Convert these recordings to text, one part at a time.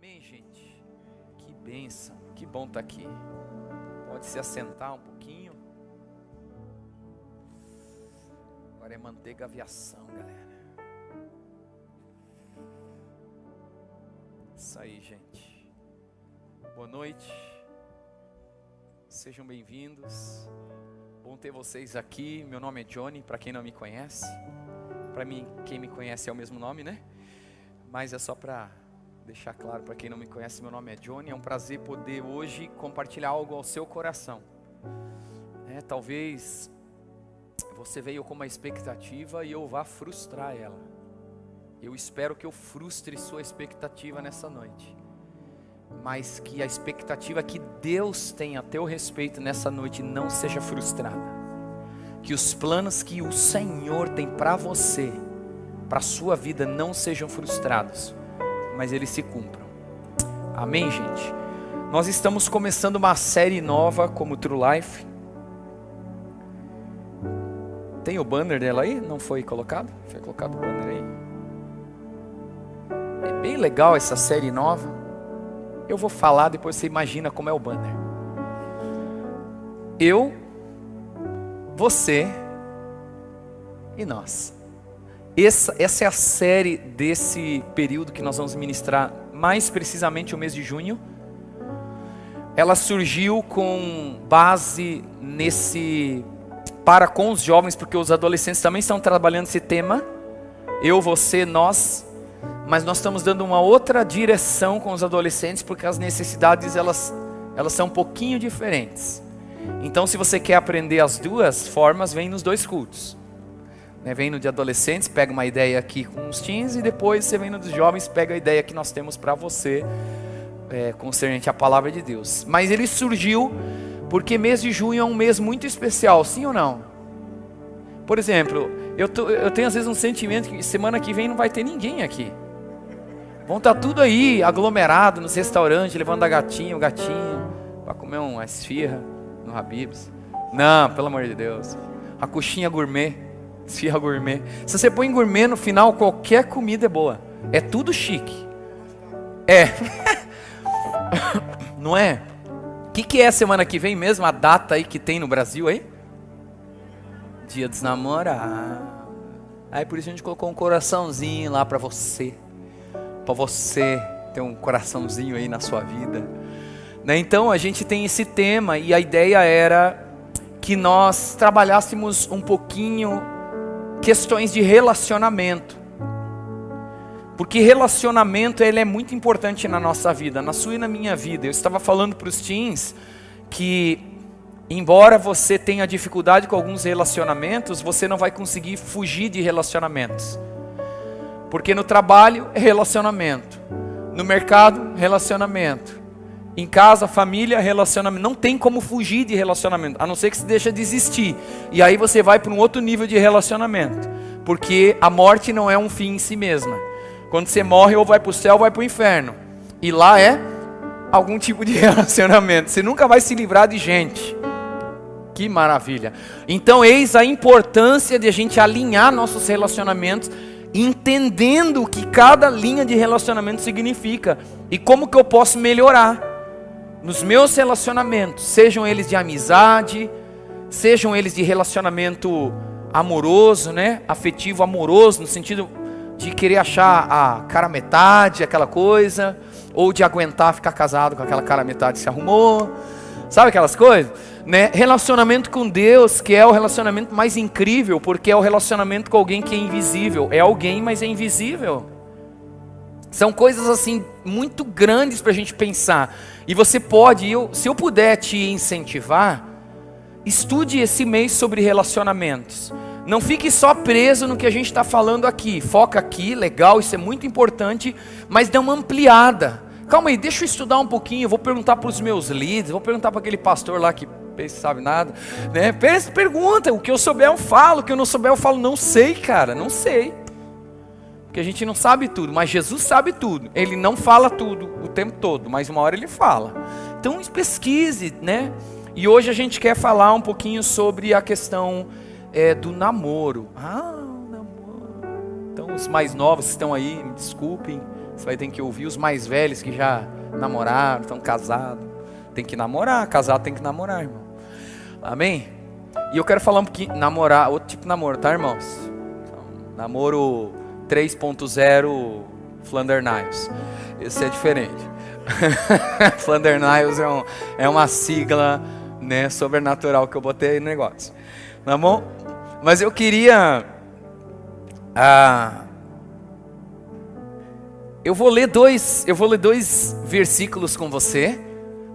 Amém, gente? Que bênção, que bom estar aqui. Pode se assentar um pouquinho. Agora é manteiga aviação, galera. Isso aí, gente. Boa noite. Sejam bem-vindos. Bom ter vocês aqui. Meu nome é Johnny, para quem não me conhece. Para mim, quem me conhece é o mesmo nome, né? Mas é só para deixar claro para quem não me conhece, meu nome é Johnny. É um prazer poder hoje compartilhar algo ao seu coração. Talvez você veio com uma expectativa e eu vá frustrar ela. Eu espero que eu frustre sua expectativa nessa noite. Mas que a expectativa que Deus tem a teu respeito nessa noite não seja frustrada. Que os planos que o Senhor tem para você, para a sua vida, não sejam frustrados, mas eles se cumpram. Amém, gente? Nós estamos começando uma série nova como True Life. Tem o banner dela aí? Não foi colocado? Foi colocado o banner aí? É bem legal essa série nova. Eu vou falar, depois você imagina como é o banner. Eu, você e nós. Essa é a série desse período que nós vamos ministrar, mais precisamente o mês de junho. Ela surgiu com base com os jovens, porque os adolescentes também estão trabalhando esse tema. Eu, você, nós. Mas nós estamos dando uma outra direção com os adolescentes, porque as necessidades elas são um pouquinho diferentes. Então, se você quer aprender as duas formas, vem nos dois cultos. Vem no de adolescentes, pega uma ideia aqui com os teens, e depois você vem no dos jovens, pega a ideia que nós temos para você, concernente à palavra de Deus. Mas ele surgiu porque mês de junho é um mês muito especial, sim ou não? Por exemplo, eu tenho às vezes um sentimento que semana que vem não vai ter ninguém aqui. Vão estar tudo aí, aglomerado nos restaurantes, levando o gatinho, para comer uma esfirra no Habib's. Não, pelo amor de Deus. A coxinha gourmet, esfirra gourmet. Se você põe gourmet no final, qualquer comida é boa. É tudo chique. Não é? O que é semana que vem mesmo? A data aí que tem no Brasil aí? Dia dos namorados. Aí por isso a gente colocou um coraçãozinho lá para você. Para você ter um coraçãozinho aí na sua vida. Então a gente tem esse tema e a ideia era que nós trabalhássemos um pouquinho questões de relacionamento. Porque relacionamento ele é muito importante na nossa vida, na sua e na minha vida. Eu estava falando para os teens que, embora você tenha dificuldade com alguns relacionamentos, você não vai conseguir fugir de relacionamentos. Porque no trabalho é relacionamento, no mercado, relacionamento, em casa, família, relacionamento. Não tem como fugir de relacionamento, a não ser que você deixe de existir. E aí você vai para um outro nível de relacionamento. Porque a morte não é um fim em si mesma. Quando você morre, ou vai para o céu ou vai para o inferno. E lá é algum tipo de relacionamento. Você nunca vai se livrar de gente. Que maravilha. Então eis a importância de a gente alinhar nossos relacionamentos, entendendo o que cada linha de relacionamento significa. E como que eu posso melhorar nos meus relacionamentos. Sejam eles de amizade, sejam eles de relacionamento amoroso, afetivo amoroso, no sentido de querer achar a cara metade, aquela coisa, ou de aguentar ficar casado com aquela cara metade que se arrumou, sabe aquelas coisas? Relacionamento com Deus, que é o relacionamento mais incrível, porque é o relacionamento com alguém que é invisível. É alguém, mas é invisível. São coisas assim, muito grandes para a gente pensar. E você pode, se eu puder te incentivar, estude esse mês sobre relacionamentos. Não fique só preso no que a gente está falando aqui. Foca aqui, legal, isso é muito importante, mas dê uma ampliada. Calma aí, deixa eu estudar um pouquinho, eu vou perguntar para os meus líderes, vou perguntar para aquele pastor lá que sabe nada. Pergunta, o que eu souber eu falo, o que eu não souber eu falo, não sei, cara, não sei. Porque a gente não sabe tudo, mas Jesus sabe tudo. Ele não fala tudo o tempo todo, mas uma hora ele fala. Então pesquise, E hoje a gente quer falar um pouquinho sobre a questão do namoro. O namoro. Então os mais novos que estão aí, me desculpem, Você vai ter que ouvir os mais velhos que já namoraram, estão casados. Tem que namorar, casado tem que namorar, irmão. Amém? E eu quero falar um pouquinho, namorar, outro tipo de namoro, tá, irmãos? Então, namoro 3.0 Flanders Niles. Esse é diferente. Flanders Niles é uma sigla, né, sobrenatural que eu botei aí no negócio. Tá bom? Mas eu queria... eu vou ler dois versículos com você.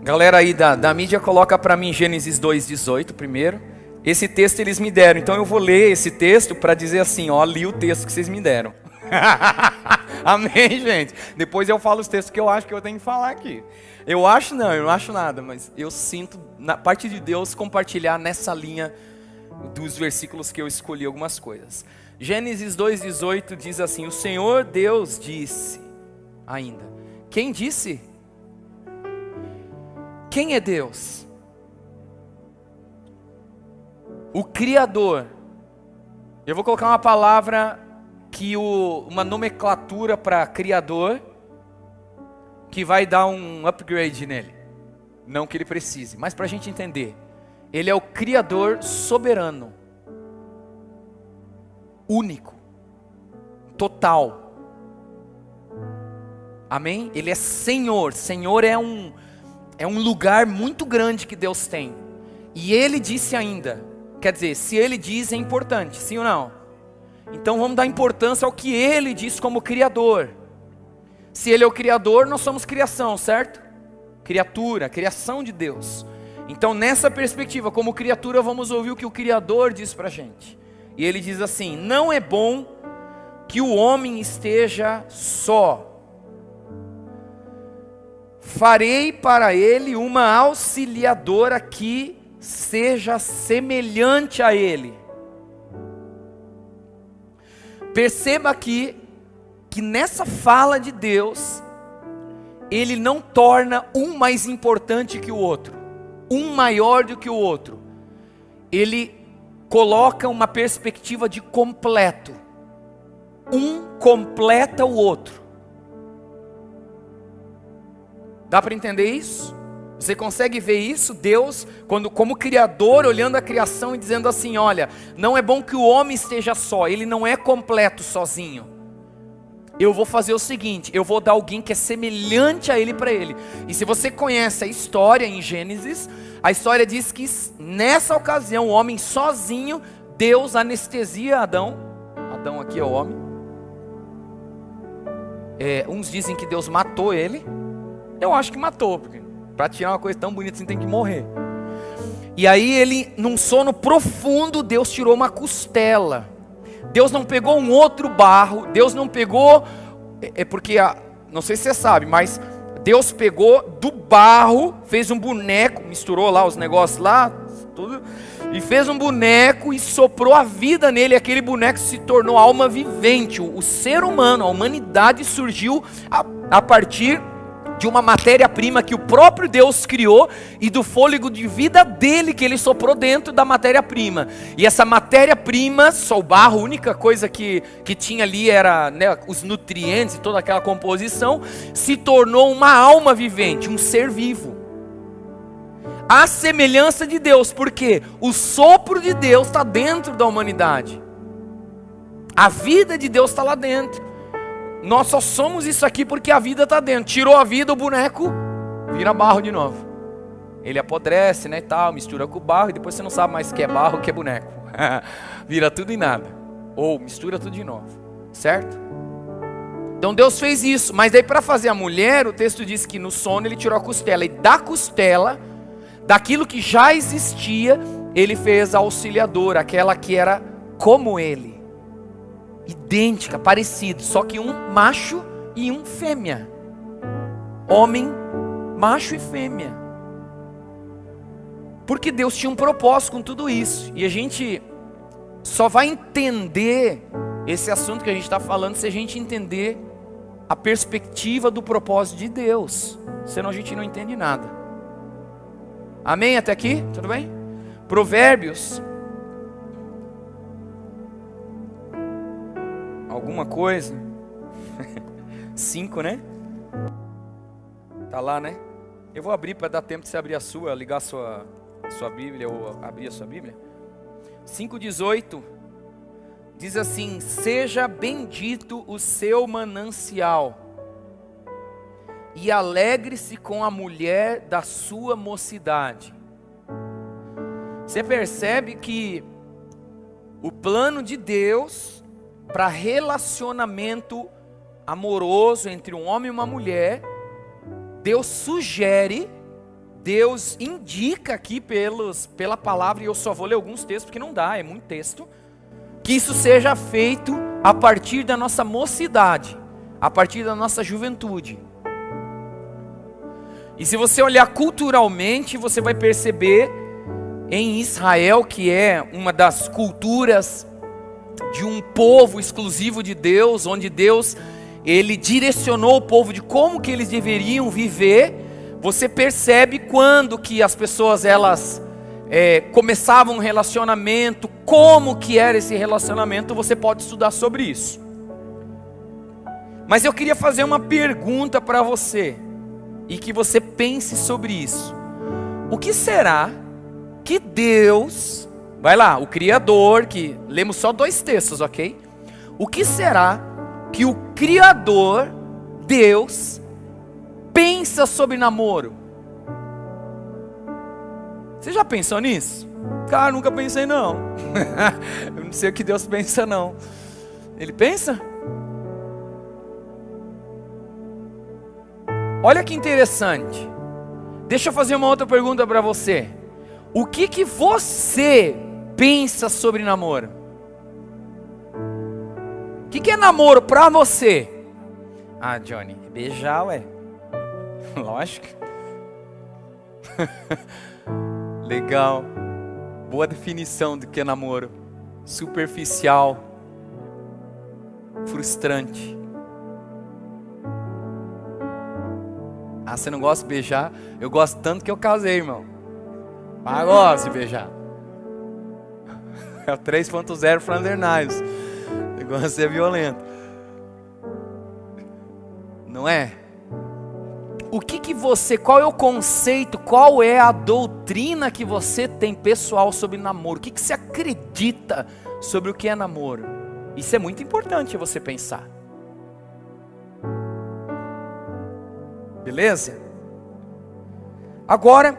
Galera aí da mídia, coloca para mim Gênesis 2:18 primeiro. Esse texto eles me deram, então eu vou ler esse texto para dizer assim, ó, li o texto que vocês me deram. Amém, gente? Depois eu falo os textos que eu acho que eu tenho que falar aqui. Eu não acho nada, mas eu sinto, na parte de Deus, compartilhar nessa linha dos versículos que eu escolhi algumas coisas. Gênesis 2:18 diz assim, o Senhor Deus disse ainda. Quem disse? Quem é Deus? O Criador. Eu vou colocar uma palavra uma nomenclatura para Criador, que vai dar um upgrade nele. Não que ele precise, mas para a gente entender. Ele é o Criador soberano. Único. Total. Amém? Ele é Senhor. Senhor é um lugar muito grande que Deus tem. E Ele disse ainda, quer dizer, se Ele diz é importante, sim ou não? Então vamos dar importância ao que Ele diz como Criador. Se Ele é o Criador, nós somos criação, certo? Criatura, criação de Deus. Então nessa perspectiva, como criatura, vamos ouvir o que o Criador diz pra gente. E Ele diz assim, não é bom que o homem esteja só. Farei para ele uma auxiliadora que seja semelhante a ele. Perceba aqui que nessa fala de Deus, Ele não torna um mais importante que o outro, um maior do que o outro. Ele coloca uma perspectiva de completo. Um completa o outro. Dá para entender isso? Você consegue ver isso? Deus, como Criador, olhando a criação e dizendo assim, olha, não é bom que o homem esteja só, ele não é completo sozinho. Eu vou fazer o seguinte, eu vou dar alguém que é semelhante a ele para ele. E se você conhece a história em Gênesis, a história diz que nessa ocasião, o homem sozinho, Deus anestesia Adão. Adão aqui é o homem. Uns dizem que Deus matou ele. Eu acho que matou, porque para tirar uma coisa tão bonita assim tem que morrer. E aí ele, num sono profundo, Deus tirou uma costela. Deus não pegou um outro barro, Deus não pegou, porque, não sei se você sabe, mas Deus pegou do barro, fez um boneco, misturou lá os negócios lá, tudo, e fez um boneco e soprou a vida nele, e aquele boneco se tornou alma vivente. O ser humano, a humanidade surgiu a partir de uma matéria-prima que o próprio Deus criou e do fôlego de vida dele que ele soprou dentro da matéria-prima. E essa matéria-prima, só o barro, a única coisa que tinha ali era, né, os nutrientes e toda aquela composição, se tornou uma alma vivente, um ser vivo. A semelhança de Deus, porque o sopro de Deus está dentro da humanidade. A vida de Deus está lá dentro. Nós só somos isso aqui porque a vida está dentro. Tirou a vida, o boneco vira barro de novo. Ele apodrece, né, e tal, mistura com o barro, e depois você não sabe mais o que é barro, o que é boneco. Vira tudo em nada. Ou mistura tudo de novo. Certo? Então Deus fez isso. Mas daí para fazer a mulher, o texto diz que no sono ele tirou a costela. E da costela, daquilo que já existia, ele fez a auxiliadora, aquela que era como ele. Idêntica, parecido, só que um macho e um fêmea. Homem, macho e fêmea. Porque Deus tinha um propósito com tudo isso. E a gente só vai entender esse assunto que a gente está falando se a gente entender a perspectiva do propósito de Deus. Senão a gente não entende nada. Amém até aqui? Tudo bem? Provérbios. Alguma coisa? 5, né? Tá lá, né? Eu vou abrir para dar tempo de você abrir a sua, ligar a sua Bíblia ou abrir a sua Bíblia. 5:18 diz assim: seja bendito o seu manancial, e alegre-se com a mulher da sua mocidade. Você percebe que o plano de Deus para relacionamento amoroso entre um homem e uma mulher, Deus sugere, Deus indica aqui pela palavra, e eu só vou ler alguns textos porque não dá, é muito texto, que isso seja feito a partir da nossa mocidade, a partir da nossa juventude. E se você olhar culturalmente, você vai perceber em Israel, que é uma das culturas de um povo exclusivo de Deus, onde Deus, Ele direcionou o povo de como que eles deveriam viver. Você percebe quando que as pessoas, elas começavam um relacionamento, como que era esse relacionamento, você pode estudar sobre isso. Mas eu queria fazer uma pergunta para você, e que você pense sobre isso. O que será que Deus, vai lá, o Criador, que lemos só 2 textos, ok? O que será que o Criador, Deus, pensa sobre namoro? Você já pensou nisso? Cara, nunca pensei não. Eu não sei o que Deus pensa não. Ele pensa? Olha que interessante. Deixa eu fazer uma outra pergunta para você. O que você pensa sobre namoro? O que é namoro para você? Ah, Johnny, beijar, ué. Lógico. Legal. Boa definição do que é namoro. Superficial. Frustrante. Ah, você não gosta de beijar? Eu gosto tanto que eu casei, irmão. Mas eu gosto de beijar. É o 3.0 Flandernais. O negócio é violento. Não é? O que você, qual é o conceito, qual é a doutrina que você tem pessoal sobre namoro? O que você acredita sobre o que é namoro? Isso é muito importante você pensar. Beleza? Agora,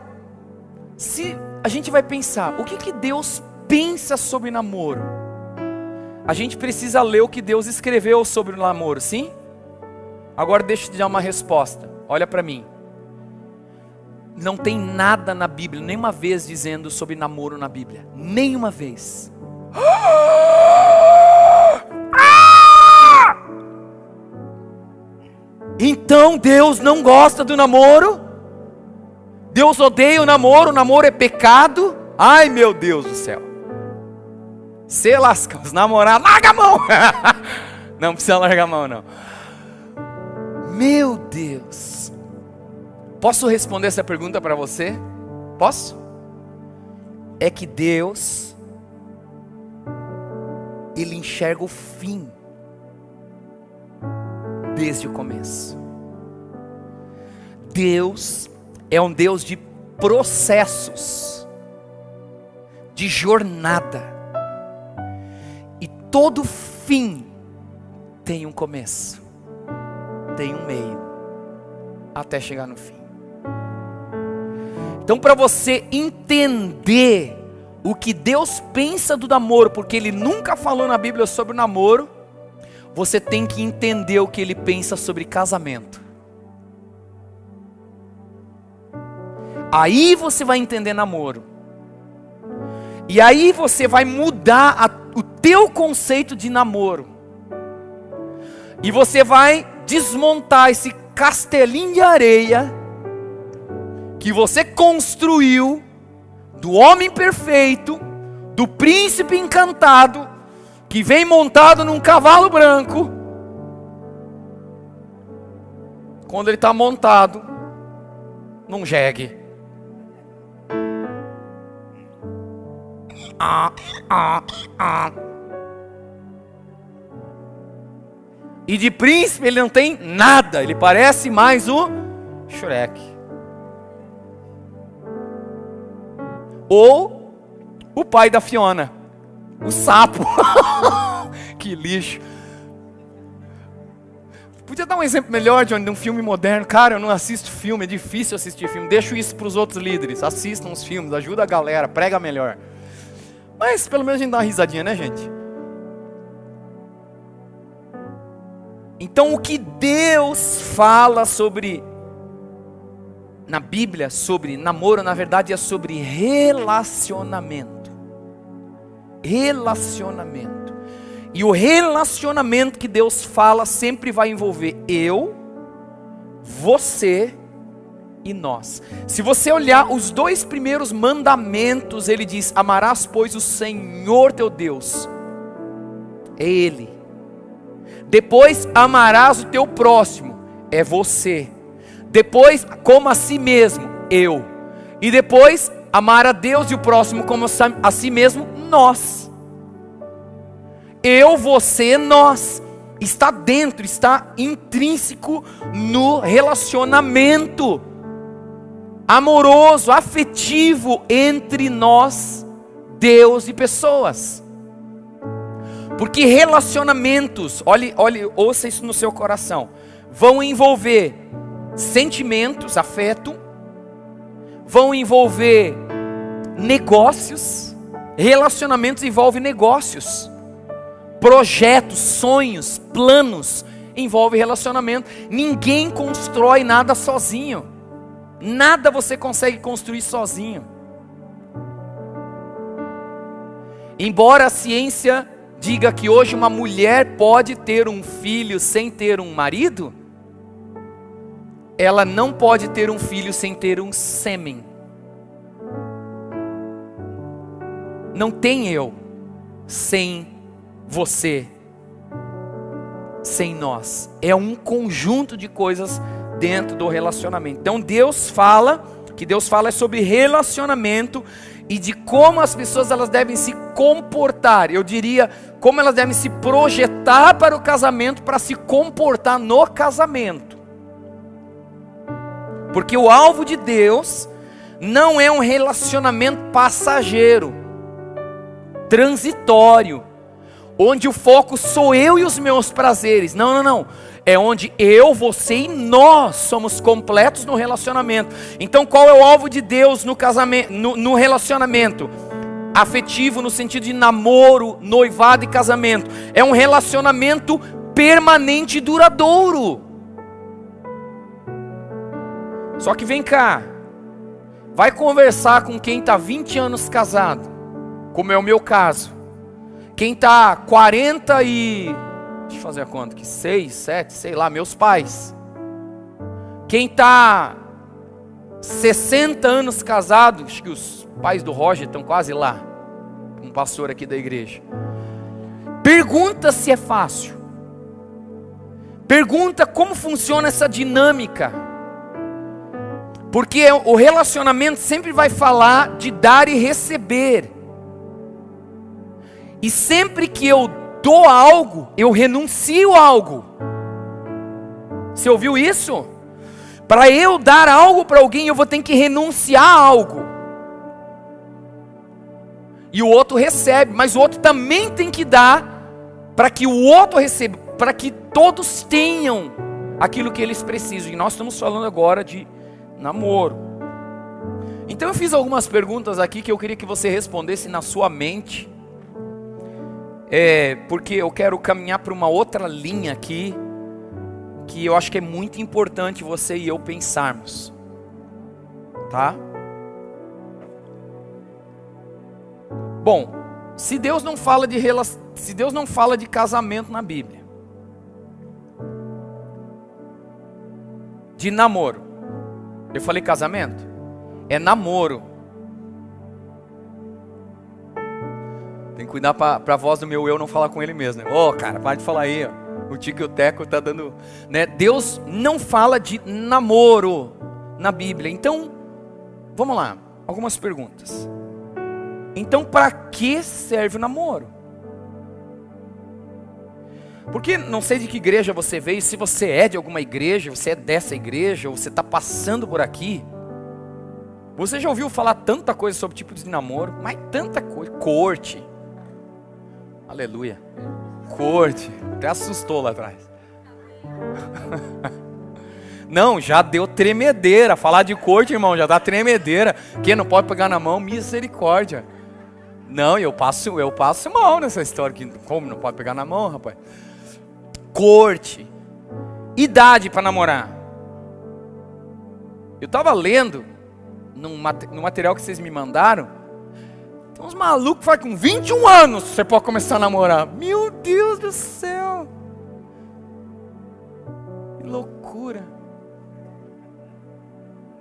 se a gente vai pensar, o que Deus pensa sobre namoro? A gente precisa ler o que Deus escreveu sobre o namoro, sim? Agora deixa eu te dar uma resposta. Olha para mim. Não tem nada na Bíblia, nenhuma vez dizendo sobre namoro na Bíblia. Nenhuma vez. Então Deus não gosta do namoro? Deus odeia o namoro é pecado? Ai meu Deus do céu. Se lasca, os namorados, larga a mão! Não precisa largar a mão não. Meu Deus. Posso responder essa pergunta para você? Posso? É que Deus, Ele enxerga o fim desde o começo. Deus é um Deus de processos, de jornada, e todo fim tem um começo, tem um meio, até chegar no fim. Então, para você entender o que Deus pensa do namoro, porque Ele nunca falou na Bíblia sobre o namoro, você tem que entender o que Ele pensa sobre casamento. Aí você vai entender namoro. E aí você vai mudar o teu conceito de namoro. E você vai desmontar esse castelinho de areia que você construiu do homem perfeito, do príncipe encantado, que vem montado num cavalo branco. Quando ele está montado num jegue. E de príncipe ele não tem nada. Ele parece mais o Shrek. Ou o pai da Fiona, o sapo. Que lixo. Podia dar um exemplo melhor de um filme moderno. Cara, eu não assisto filme, é difícil assistir filme. Deixo isso para os outros líderes. Assistam os filmes, ajuda a galera, prega melhor. Mas pelo menos a gente dá uma risadinha, né, gente? Então o que Deus fala sobre, na Bíblia, sobre namoro, na verdade é sobre relacionamento. Relacionamento. E o relacionamento que Deus fala sempre vai envolver eu, você e nós. Se você olhar os 2 primeiros mandamentos, ele diz: amarás, pois, o Senhor teu Deus. É Ele. Depois, amarás o teu próximo. É você. Depois, como a si mesmo. Eu. E depois, amar a Deus e o próximo como a si mesmo. Nós. Eu, você, nós. Está dentro, está intrínseco no relacionamento amoroso, afetivo entre nós, Deus e pessoas. Porque relacionamentos, olhe, ouça isso no seu coração, vão envolver sentimentos, afeto, vão envolver negócios. Relacionamentos envolvem negócios, projetos, sonhos, planos, envolve relacionamento. Ninguém constrói nada sozinho. Nada você consegue construir sozinho. Embora a ciência diga que hoje uma mulher pode ter um filho sem ter um marido, ela não pode ter um filho sem ter um sêmen. Não tem eu sem você, sem nós. É um conjunto de coisas dentro do relacionamento. Então Deus fala é sobre relacionamento e de como as pessoas elas devem se comportar. Eu diria como elas devem se projetar para o casamento, para se comportar no casamento. Porque o alvo de Deus não é um relacionamento passageiro, transitório, onde o foco sou eu e os meus prazeres. Não. É onde eu, você e nós somos completos no relacionamento. Então qual é o alvo de Deus no casamento, no relacionamento? Afetivo no sentido de namoro, noivado e casamento. É um relacionamento permanente e duradouro. Só que vem cá, vai conversar com quem está 20 anos casado, como é o meu caso. Quem está 40 e... deixa eu fazer a conta aqui, 6, 7, sei lá, meus pais. Quem está 60 anos casado, acho que os pais do Roger estão quase lá, um pastor aqui da igreja. Pergunta se é fácil. Pergunta como funciona essa dinâmica. Porque o relacionamento sempre vai falar de dar e receber. E sempre que eu dou algo, eu renuncio algo. Você ouviu isso? Para eu dar algo para alguém, eu vou ter que renunciar a algo. E o outro recebe, mas o outro também tem que dar para que o outro receba, para que todos tenham aquilo que eles precisam. E nós estamos falando agora de namoro. Então eu fiz algumas perguntas aqui que eu queria que você respondesse na sua mente. Porque eu quero caminhar para uma outra linha aqui, que eu acho que é muito importante você e eu pensarmos, tá? Bom, se Deus não fala de casamento na Bíblia, de namoro, eu falei casamento? É namoro. Tem que cuidar para a voz do meu eu não falar com ele mesmo, né? Cara, para de falar aí, ó. O Tico e o Teco tá dando, né? Deus não fala de namoro na Bíblia. Então, vamos lá, algumas perguntas. Então, para que serve o namoro? Porque não sei de que igreja você veio, se você é de alguma igreja, você é dessa igreja, ou você está passando por aqui. Você já ouviu falar tanta coisa sobre tipo de namoro, mas tanta coisa, corte. Aleluia. Corte, até assustou lá atrás. Não, já deu tremedeira. Falar de corte, irmão, já dá tremedeira. Quem não pode pegar na mão, misericórdia. Não, eu passo mal nessa história. Como não pode pegar na mão, rapaz? Corte. Idade para namorar. Eu estava lendo no material que vocês me mandaram. Tem uns malucos que falam que com 21 anos você pode começar a namorar. Meu Deus do céu. Que loucura.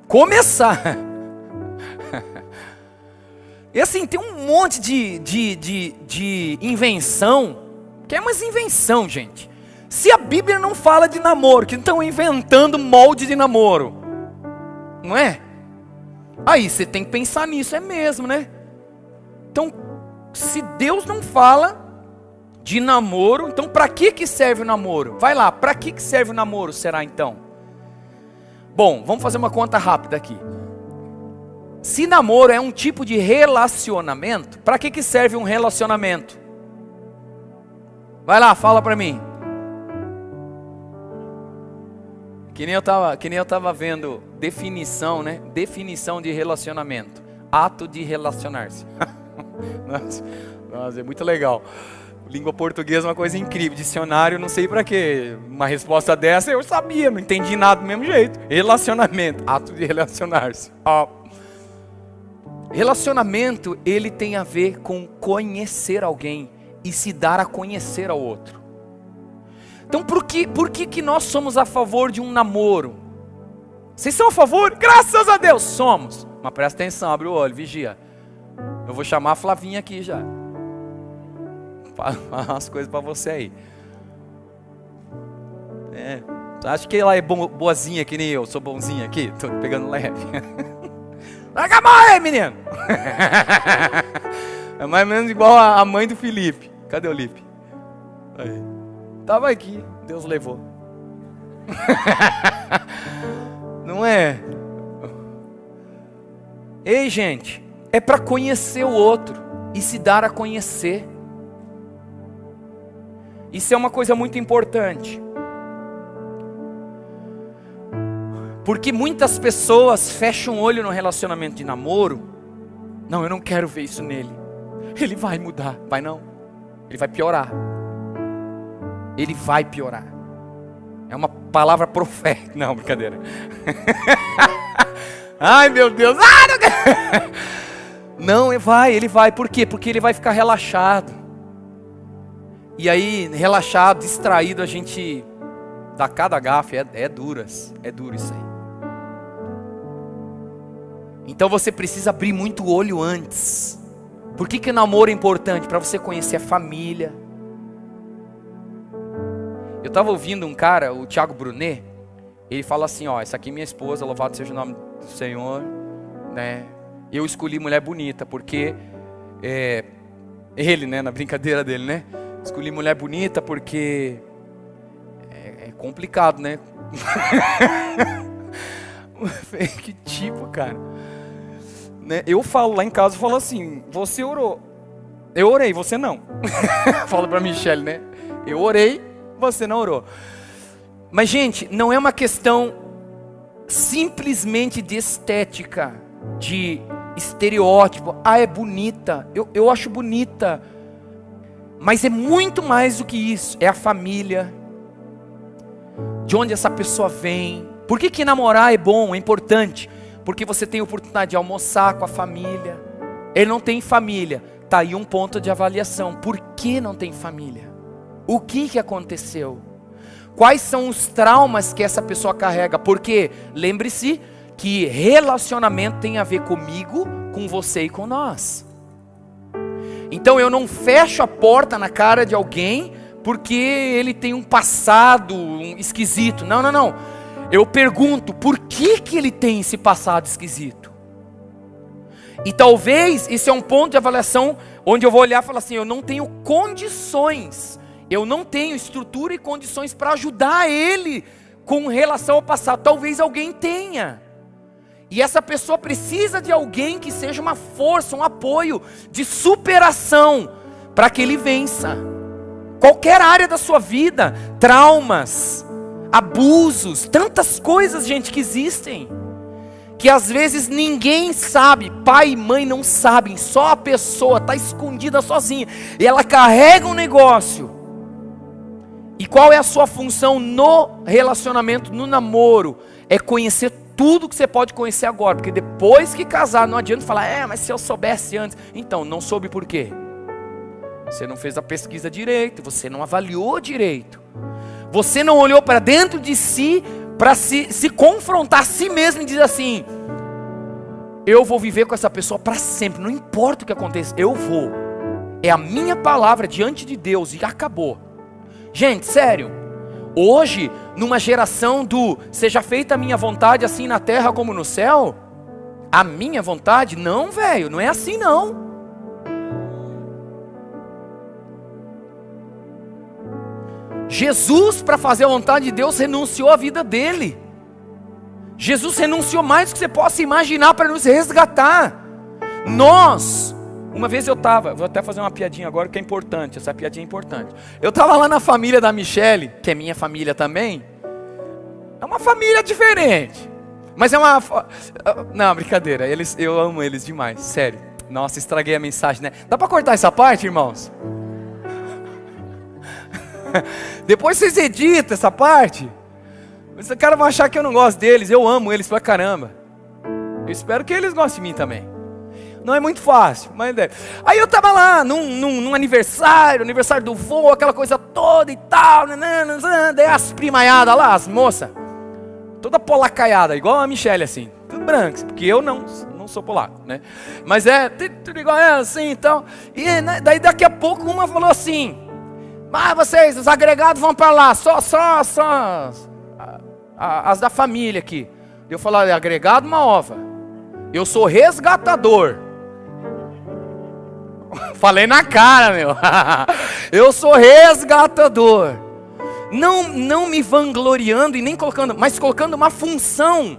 Começar. E assim, tem um monte de invenção, que é umas invenção, gente. Se a Bíblia não fala de namoro, que estão inventando molde de namoro, não é? Aí você tem que pensar nisso, é mesmo, né? Então, se Deus não fala de namoro, então para que serve o namoro? Vai lá, para que serve o namoro, será então? Bom, vamos fazer uma conta rápida aqui. Se namoro é um tipo de relacionamento, para que serve um relacionamento? Vai lá, fala para mim. Que nem eu tava vendo definição, né? Definição de relacionamento. Ato de relacionar-se. Nossa, é muito legal. Língua portuguesa é uma coisa incrível. Dicionário, não sei para quê. Uma resposta dessa eu sabia, não entendi nada do mesmo jeito. Relacionamento, ato de relacionar-se. Relacionamento, ele tem a ver com conhecer alguém e se dar a conhecer ao outro. Então por que nós somos a favor de um namoro? Vocês são a favor? Graças a Deus, somos. Mas presta atenção, abre o olho, vigia. Eu vou chamar a Flavinha aqui já. Fala umas coisas para você aí. Acho que ela é boazinha que nem eu, sou bonzinha aqui, tô pegando leve. Larga a mão aí, menino! É mais ou menos igual a mãe do Felipe. Cadê o Lipe? Aí. Tava aqui, Deus levou. Não é? Ei, gente, é para conhecer o outro e se dar a conhecer. Isso é uma coisa muito importante. Porque muitas pessoas fecham o olho no relacionamento de namoro. Não, eu não quero ver isso nele. Ele vai mudar. Vai não. Ele vai piorar. Ele vai piorar. É uma palavra profética. Não, brincadeira. Ai, meu Deus. Não, ele vai. Por quê? Porque ele vai ficar relaxado. E aí, relaxado, distraído, a gente dá cada gafe. É duro isso aí. Então você precisa abrir muito o olho antes. Por que namoro é importante? Para você conhecer a família. Eu estava ouvindo um cara, o Thiago Brunet. Ele fala assim, essa aqui é minha esposa, louvado seja o nome do Senhor, né? Eu escolhi mulher bonita, porque ele, né, na brincadeira dele, né? Escolhi mulher bonita porque é complicado, né? Que tipo, cara? Né? Eu falo lá em casa, eu falo assim, você orou. Eu orei, você não. Falo pra Michelle, né? Eu orei, você não orou. Mas, gente, não é uma questão simplesmente de estética, de estereótipo. É bonita, eu acho bonita. Mas é muito mais do que isso. É a família, de onde essa pessoa vem. Por que namorar é bom, é importante? Porque você tem a oportunidade de almoçar com a família. Ele não tem família. Está aí um ponto de avaliação. Por que não tem família? O que aconteceu? Quais são os traumas que essa pessoa carrega? Porque lembre-se que relacionamento tem a ver comigo, com você e com nós. Então eu não fecho a porta na cara de alguém porque ele tem um passado esquisito. Não. Eu pergunto, por que ele tem esse passado esquisito? E talvez esse é um ponto de avaliação onde eu vou olhar e falar assim, eu não tenho condições eu não tenho estrutura e condições para ajudar ele com relação ao passado. Talvez alguém tenha. E essa pessoa precisa de alguém que seja uma força, um apoio de superação para que ele vença. Qualquer área da sua vida, traumas, abusos, tantas coisas, gente, que existem, que às vezes ninguém sabe, pai e mãe não sabem, só a pessoa está escondida sozinha, e ela carrega um negócio. E qual é a sua função no relacionamento, no namoro? É conhecer tudo que você pode conhecer agora, porque depois que casar, não adianta falar, mas se eu soubesse antes. Então, não soube por quê? Você não fez a pesquisa direito, você não avaliou direito, você não olhou para dentro de si, para se confrontar a si mesmo e dizer assim, eu vou viver com essa pessoa para sempre, não importa o que aconteça, eu vou, é a minha palavra diante de Deus e acabou. Gente, sério, hoje, numa geração do seja feita a minha vontade assim na terra como no céu, a minha vontade, não velho, não é assim não. Jesus, para fazer a vontade de Deus, renunciou à vida dele. Jesus renunciou mais do que você possa imaginar para nos resgatar. Uma vez eu estava, vou até fazer uma piadinha agora que é importante, essa piadinha é importante. Eu estava lá na família da Michele, que é minha família também. É uma família diferente, mas é uma... Não, brincadeira, eu amo eles demais, sério. Nossa, estraguei a mensagem, né? Dá para cortar essa parte, irmãos? Depois vocês editam essa parte. Os caras vão achar que eu não gosto deles. Eu amo eles pra caramba. Eu espero que eles gostem de mim também. Não é muito fácil, mas é. Aí eu tava lá num aniversário do vô, aquela coisa toda e tal. Daí as primaiadas lá, as moças, toda polacaiada, igual a Michele assim, tudo branco, porque eu não sou polaco, né? Mas tudo igual ela assim e tal. E daí daqui a pouco uma falou assim, vocês, os agregados vão para lá, só as da família aqui. Eu falei, agregado uma ova, eu sou resgatador. Falei na cara, meu. Eu sou resgatador. Não me vangloriando e nem colocando, mas colocando uma função.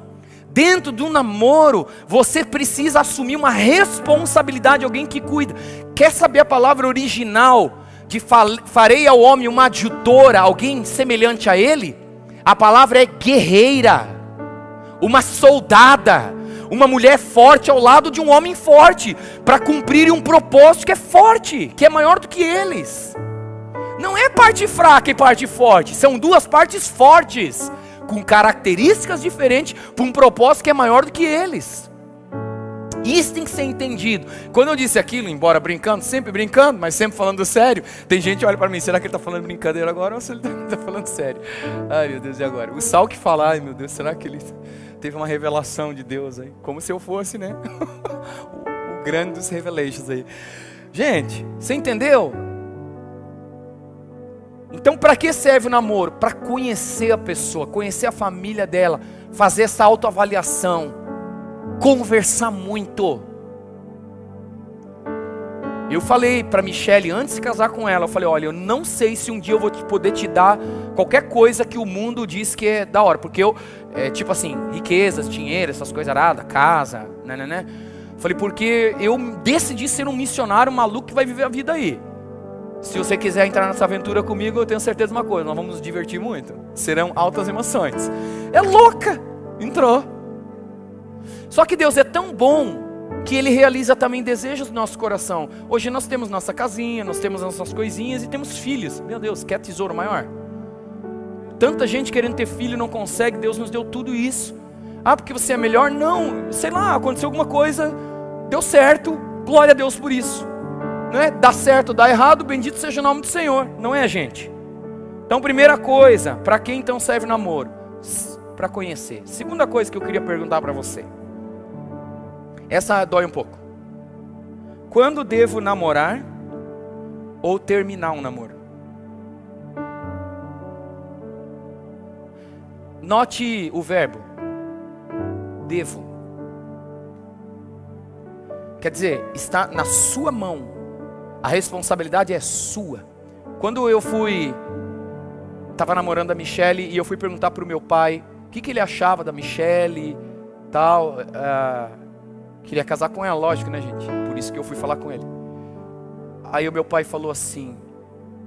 Dentro do namoro, você precisa assumir uma responsabilidade, alguém que cuida. Quer saber a palavra original de farei ao homem uma adjutora, alguém semelhante a ele? A palavra é guerreira, uma soldada, uma mulher forte ao lado de um homem forte, para cumprir um propósito que é forte, que é maior do que eles. Não é parte fraca e parte forte, são duas partes fortes, com características diferentes, para um propósito que é maior do que eles. Isso tem que ser entendido. Quando eu disse aquilo, embora brincando, sempre brincando, mas sempre falando sério, tem gente que olha para mim, será que ele está falando brincadeira agora ou se ele está falando sério? Ai meu Deus, e agora? O Sal que fala, ai meu Deus, será que ele teve uma revelação de Deus aí? Como se eu fosse, né? o grande dos revelations aí. Gente, você entendeu? Então para que serve o namoro? Para conhecer a pessoa, conhecer a família dela, fazer essa autoavaliação, conversar muito. Eu falei para Michele antes de casar com ela, eu falei, olha, eu não sei se um dia eu vou poder te dar qualquer coisa que o mundo diz que é da hora, porque eu, tipo assim, riquezas, dinheiro, essas coisas aradas, casa, né? Falei, porque eu decidi ser um missionário maluco que vai viver a vida aí. Se você quiser entrar nessa aventura comigo, eu tenho certeza de uma coisa, nós vamos nos divertir muito, serão altas emoções. É louca, entrou. Só que Deus é tão bom que Ele realiza também desejos do nosso coração. Hoje nós temos nossa casinha, nós temos nossas coisinhas e temos filhos. Meu Deus, quer tesouro maior? Tanta gente querendo ter filho e não consegue, Deus nos deu tudo isso. Porque você é melhor? Não, sei lá, aconteceu alguma coisa, deu certo, glória a Deus por isso. Não é? Dá certo, dá errado, bendito seja o nome do Senhor. Não é, gente? Então, primeira coisa, para quem então serve o namoro? Para conhecer. Segunda coisa que eu queria perguntar para você. Essa dói um pouco. Quando devo namorar ou terminar um namoro? Note o verbo. Devo. Quer dizer, está na sua mão. A responsabilidade é sua. Quando eu tava namorando a Michele e eu fui perguntar pro meu pai o que ele achava da Michele, tal, queria casar com ela, lógico, né, gente? Por isso que eu fui falar com ele. Aí o meu pai falou assim: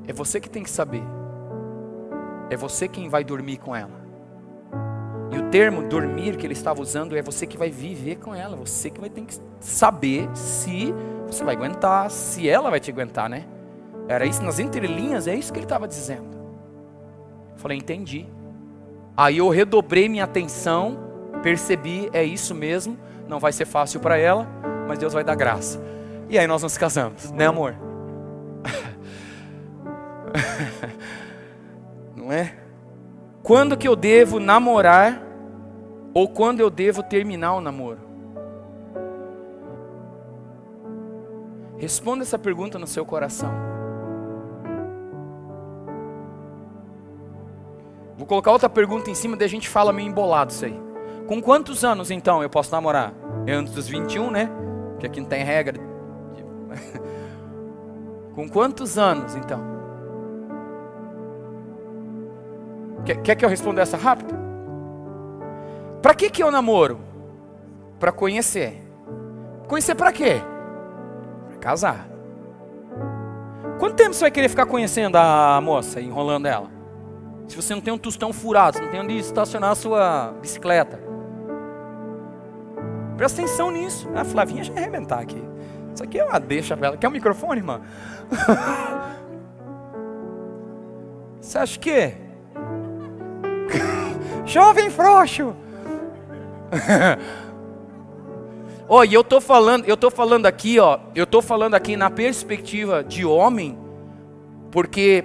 é você que tem que saber, é você quem vai dormir com ela. E o termo dormir que ele estava usando é você que vai viver com ela, você que vai ter que saber se você vai aguentar, se ela vai te aguentar, né? Era isso, nas entrelinhas, é isso que ele estava dizendo. Eu falei, entendi. Aí eu redobrei minha atenção, percebi, é isso mesmo, não vai ser fácil para ela, mas Deus vai dar graça. E aí nós nos casamos, né, amor? Não é? Quando que eu devo namorar ou quando eu devo terminar o namoro? Responda essa pergunta no seu coração. Vou colocar outra pergunta em cima, daí a gente fala meio embolado isso aí. Com quantos anos então eu posso namorar? É antes dos 21, né? Porque aqui não tem regra. Com quantos anos então? Quer que eu responda essa rápido? Para que eu namoro? Para conhecer. Conhecer para quê? Para casar. Quanto tempo você vai querer ficar conhecendo a moça, enrolando ela? Se você não tem um tostão furado, se não tem onde estacionar a sua bicicleta. Presta atenção nisso. A Flavinha já ia arrebentar aqui. Isso aqui é uma deixa pra ela. Quer um microfone, irmã? Você acha que? Jovem frouxo. Ó, e eu tô falando aqui, ó, eu tô falando aqui na perspectiva de homem, porque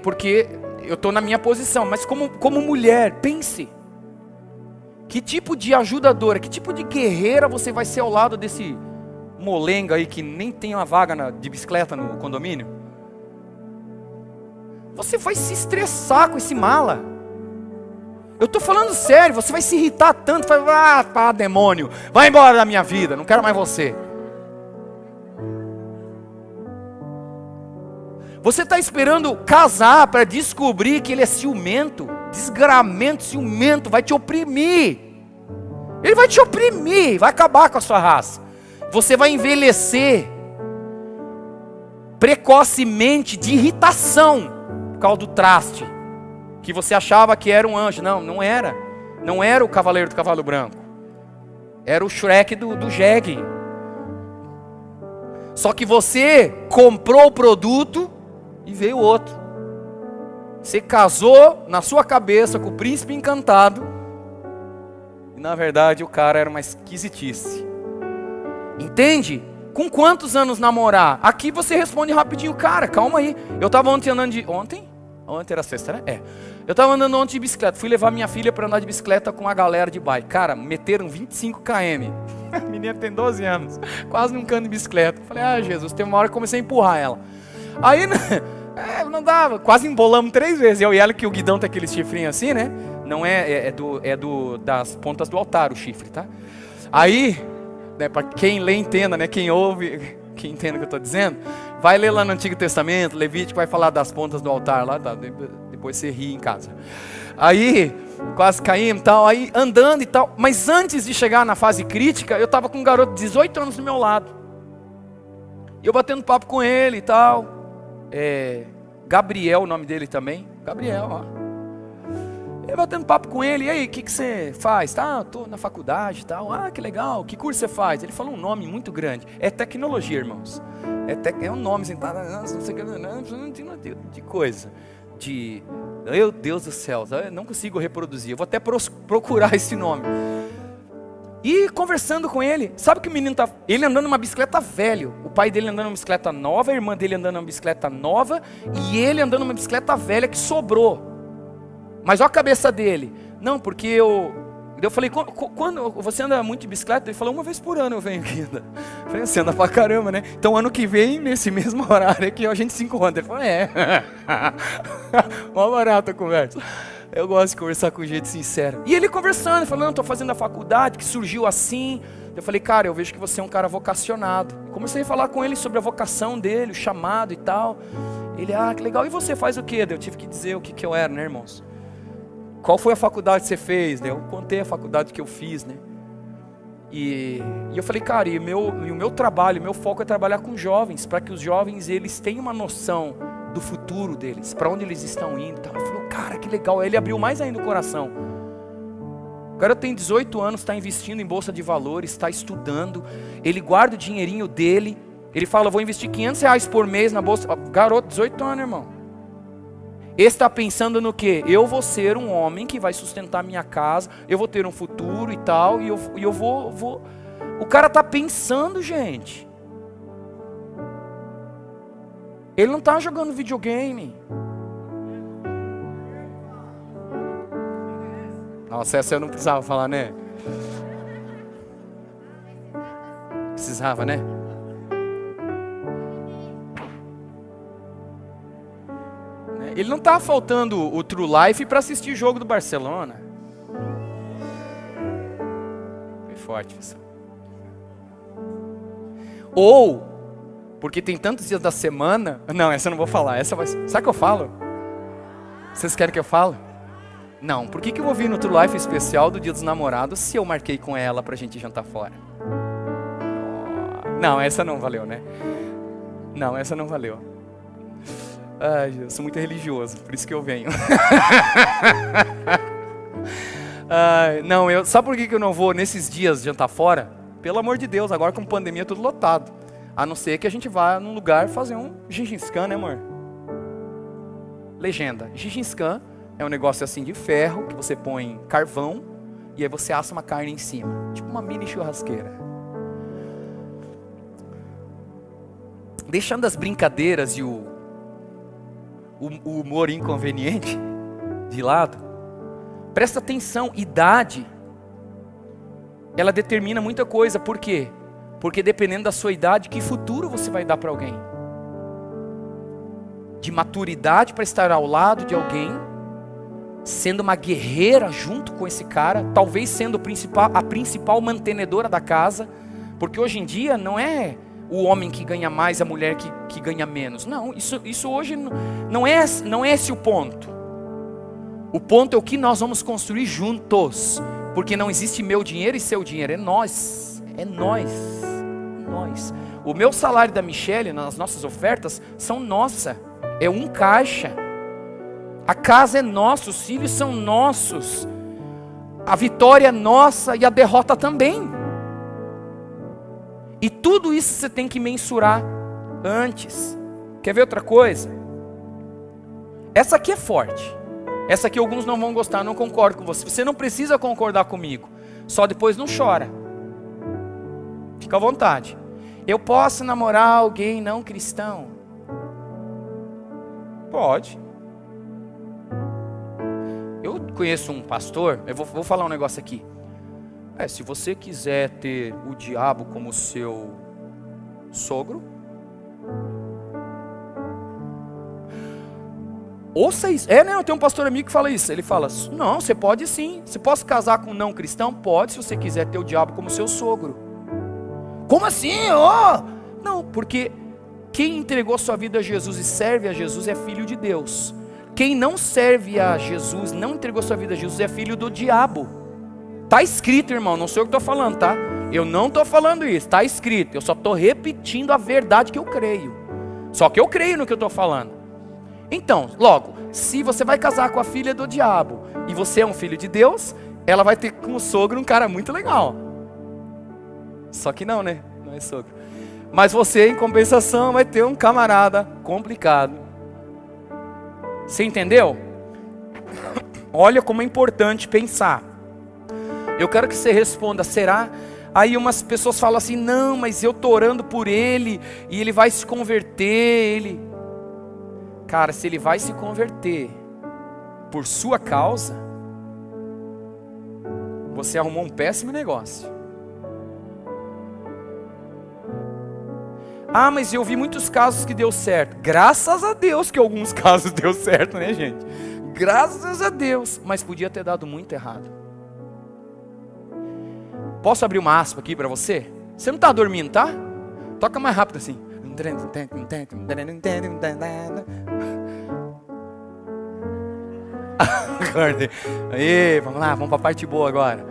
eu tô na minha posição, mas como mulher, pense. Que tipo de ajudadora, que tipo de guerreira você vai ser ao lado desse molenga aí que nem tem uma vaga de bicicleta no condomínio? Você vai se estressar com esse mala. Eu tô falando sério, você vai se irritar tanto, vai, pá, demônio, vai embora da minha vida, não quero mais você. Você está esperando casar para descobrir que ele é ciumento, desgramento, ciumento, vai te oprimir. Ele vai te oprimir, vai acabar com a sua raça. Você vai envelhecer precocemente de irritação por causa do traste, que você achava que era um anjo. Não era. Não era o cavaleiro do cavalo branco. Era o Shrek do jegue. Só que você comprou o produto e veio outro. Você casou na sua cabeça com o príncipe encantado. E na verdade o cara era uma esquisitice. Entende? Com quantos anos namorar? Aqui você responde rapidinho. Cara, calma aí. Eu estava ontem andando de... Ontem era sexta, né? É. Eu estava andando ontem de bicicleta. Fui levar minha filha para andar de bicicleta com a galera de bike. Cara, meteram 25 km. A menina tem 12 anos. Quase nunca anda de bicicleta. Falei, Jesus, tem uma hora que eu comecei a empurrar ela. Aí, não dava. Quase embolamos 3 vezes. Eu e ela, que o guidão tem aquele chifrinho assim, né? Não das pontas do altar o chifre, tá? Aí, né, para quem lê, entenda, né? Quem ouve, quem entende o que eu estou dizendo, vai ler lá no Antigo Testamento, Levítico, vai falar das pontas do altar lá, tá? Depois você ri em casa. Aí, quase caímos e tal, aí andando e tal. Mas antes de chegar na fase crítica, eu estava com um garoto de 18 anos do meu lado. E eu batendo papo com ele e tal. Gabriel, o nome dele também. Gabriel, ó. Eu batendo papo com ele, e aí, o que você faz? Tá, eu tô na faculdade e tal. Ah, que legal, que curso você faz? Ele falou um nome muito grande. É tecnologia, irmãos. É um nome, assim, não sei o que, de coisa. Meu Deus do céu, eu não consigo reproduzir. Eu vou até procurar esse nome. E conversando com ele, sabe que o menino tá... Ele andando numa bicicleta velho. O pai dele andando numa bicicleta nova, a irmã dele andando numa bicicleta nova, e ele andando numa bicicleta velha que sobrou. Mas olha a cabeça dele. Não, porque eu falei, quando você anda muito de bicicleta? Ele falou, 1 vez por ano eu venho aqui. Eu falei, você anda pra caramba, né? Então ano que vem, nesse mesmo horário aqui, a gente se encontra. Ele falou, mó barato a conversa. Eu gosto de conversar com gente sincero. E ele conversando, falando, estou fazendo a faculdade, que surgiu assim. Eu falei, cara, eu vejo que você é um cara vocacionado. Comecei a falar com ele sobre a vocação dele, o chamado e tal. Ele, que legal, e você faz o quê? Eu tive que dizer o que eu era, né, irmãos? Qual foi a faculdade que você fez? Eu contei a faculdade que eu fiz, né? E eu falei, cara, o meu trabalho, o meu foco é trabalhar com jovens, para que os jovens, eles tenham uma noção do futuro deles, para onde eles estão indo. Ele falou, cara, que legal. Aí ele abriu mais ainda o coração. O cara tem 18 anos, está investindo em bolsa de valores, está estudando, ele guarda o dinheirinho dele, ele fala, vou investir R$500 por mês na bolsa. Garoto, 18 anos, irmão. Ele está pensando no quê? Eu vou ser um homem que vai sustentar minha casa, eu vou ter um futuro e tal, e eu vou... O cara está pensando, gente. Ele não está jogando videogame. Nossa, essa eu não precisava falar, né? Precisava, né? Ele não está faltando o True Life para assistir o jogo do Barcelona. Foi forte, pessoal. Ou, porque tem tantos dias da semana... Não, essa eu não vou falar. Essa vai... Sabe o que eu falo? Vocês querem que eu fale? Não, por que eu vou vir no True Life especial do Dia dos Namorados se eu marquei com ela pra gente jantar fora? Não, essa não valeu, né? Não, essa não valeu. Ai, eu sou muito religioso, por isso que eu venho. Não, sabe por que eu não vou nesses dias jantar fora? Pelo amor de Deus, agora com pandemia tudo lotado. A não ser que a gente vá num lugar fazer um Gengis Khan, né, amor? Legenda, Gengis Khan é um negócio assim de ferro, que você põe carvão, e aí você assa uma carne em cima. Tipo uma mini churrasqueira. Deixando as brincadeiras e o humor inconveniente de lado, presta atenção, idade, ela determina muita coisa. Por quê? Porque dependendo da sua idade, que futuro você vai dar para alguém? De maturidade para estar ao lado de alguém, sendo uma guerreira junto com esse cara, talvez sendo a principal mantenedora da casa, porque hoje em dia não é o homem que ganha mais, a mulher que ganha menos. Não, isso hoje não é esse o ponto. O ponto é o que nós vamos construir juntos, porque não existe meu dinheiro e seu dinheiro, é nós. O meu salário da Michelle, nas nossas ofertas, são nossa, é um caixa. A casa é nossa, os filhos são nossos, a vitória é nossa e a derrota também. E tudo isso você tem que mensurar antes. Quer ver outra coisa? Essa aqui é forte. Essa aqui alguns não vão gostar, eu não concordo com você. Você não precisa concordar comigo. Só depois não chora. Fica à vontade. Eu posso namorar alguém não cristão? Pode. Eu conheço um pastor, eu vou falar um negócio aqui. Se você quiser ter o diabo como seu sogro, ouça isso. Eu tenho um pastor amigo que fala isso. Ele fala, não, você pode sim. Você pode casar com um não cristão? Pode, se você quiser ter o diabo como seu sogro. Como assim? Não, porque quem entregou sua vida a Jesus e serve a Jesus é filho de Deus. Quem não serve a Jesus, não entregou sua vida a Jesus, é filho do diabo. Está escrito, irmão, não sou eu que estou falando, tá? Eu não estou falando isso, está escrito. Eu só estou repetindo a verdade que eu creio. Só que eu creio no que eu estou falando. Então, logo, se você vai casar com a filha do diabo e você é um filho de Deus, ela vai ter como sogro um cara muito legal. Só que não, né? Não é sogro. Mas você, em compensação, vai ter um camarada complicado. Você entendeu? Olha como é importante pensar. Eu quero que você responda, será? Aí umas pessoas falam assim, não, mas eu estou orando por ele, e ele vai se converter, Cara, se ele vai se converter por sua causa, você arrumou um péssimo negócio. Mas eu vi muitos casos que deu certo. Graças a Deus que alguns casos deu certo, né, gente? Graças a Deus, mas podia ter dado muito errado. Posso abrir uma aspa aqui para você? Você não está dormindo, tá? Toca mais rápido assim. Acordei. Aí, vamos lá, vamos para a parte boa agora.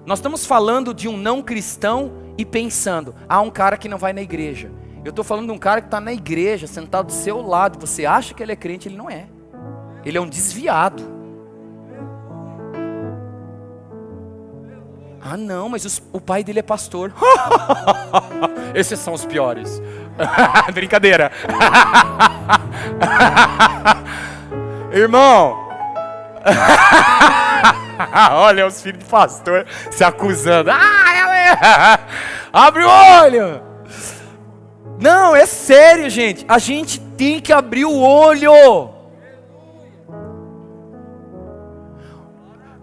Nós estamos falando de um não cristão e pensando, um cara que não vai na igreja. Eu estou falando de um cara que está na igreja, sentado do seu lado. Você acha que ele é crente, ele não é. Ele é um desviado. Não, mas o pai dele é pastor. Esses são os piores. Brincadeira. Irmão. Olha os filhos de pastor se acusando. Abre o olho. Não, é sério, gente. A gente tem que abrir o olho.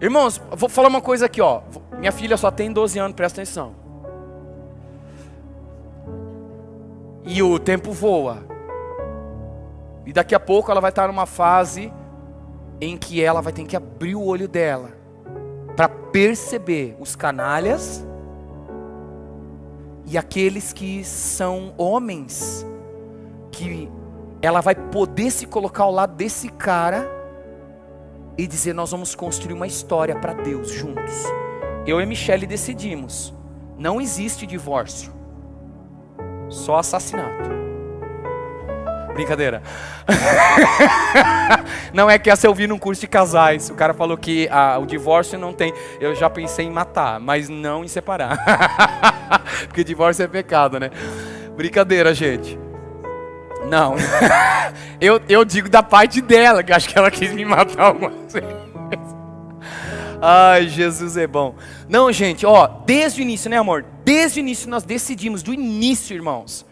Irmãos, vou falar uma coisa aqui, ó. Minha filha só tem 12 anos, presta atenção. E o tempo voa. E daqui a pouco ela vai estar numa fase em que ela vai ter que abrir o olho dela para perceber os canalhas e aqueles que são homens, que ela vai poder se colocar ao lado desse cara e dizer: nós vamos construir uma história para Deus juntos. Eu e Michele decidimos, não existe divórcio, só assassinato. Brincadeira. Não é que essa eu vi num curso de casais. O cara falou que o divórcio não tem. Eu já pensei em matar, mas não em separar. Porque divórcio é pecado, né? Brincadeira, gente. Não. eu digo da parte dela, que acho que ela quis me matar algumas vezes. Ai, Jesus é bom. Não, gente, ó, desde o início, né, amor? Desde o início nós decidimos, do início, irmãos,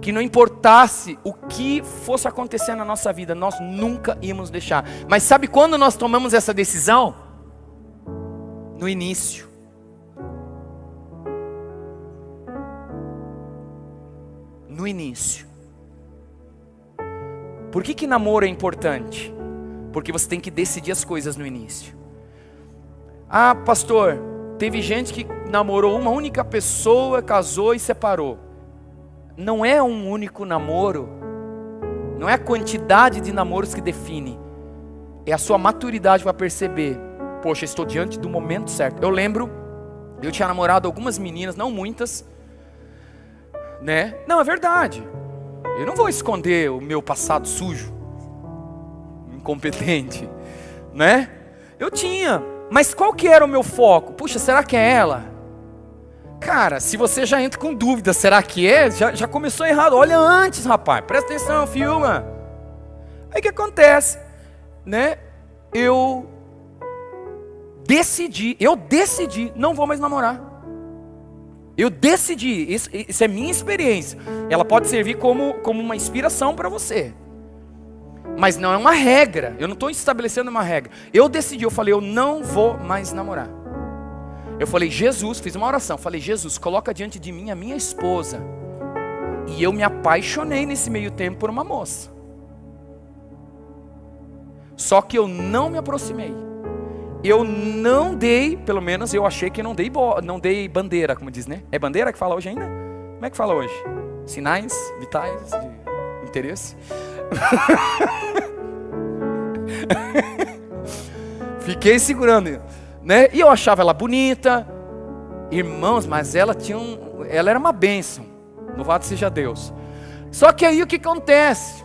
que não importasse o que fosse acontecer na nossa vida, nós nunca íamos deixar. Mas sabe quando nós tomamos essa decisão? No início. No início. Por que namoro é importante? Porque você tem que decidir as coisas no início. Pastor, teve gente que namorou uma única pessoa, casou e separou. Não é um único namoro. Não é a quantidade de namoros que define. É a sua maturidade para perceber: poxa, estou diante do momento certo. Eu lembro, eu tinha namorado algumas meninas, não muitas, né? Não, é verdade. Eu não vou esconder o meu passado sujo, incompetente, né? Eu tinha, mas qual que era o meu foco? Puxa, será que é ela? Cara, se você já entra com dúvida, será que é? Já começou errado. Olha antes, rapaz, presta atenção, filma. Aí o que acontece, né? Eu decidi, não vou mais namorar. Eu decidi, isso é minha experiência. Ela pode servir como uma inspiração para você, mas não é uma regra. Eu não estou estabelecendo uma regra. Eu decidi, eu falei: eu não vou mais namorar. Eu falei: Jesus, fiz uma oração, falei: Jesus, coloca diante de mim a minha esposa. E eu me apaixonei nesse meio tempo por uma moça. Só que eu não me aproximei. Eu não dei, pelo menos eu achei que não dei bandeira, como diz, né? É bandeira que fala hoje ainda? Como é que fala hoje? Sinais vitais de interesse? Fiquei segurando, né? E eu achava ela bonita, irmãos, mas ela era uma bênção. Louvado seja Deus. Só que aí o que acontece?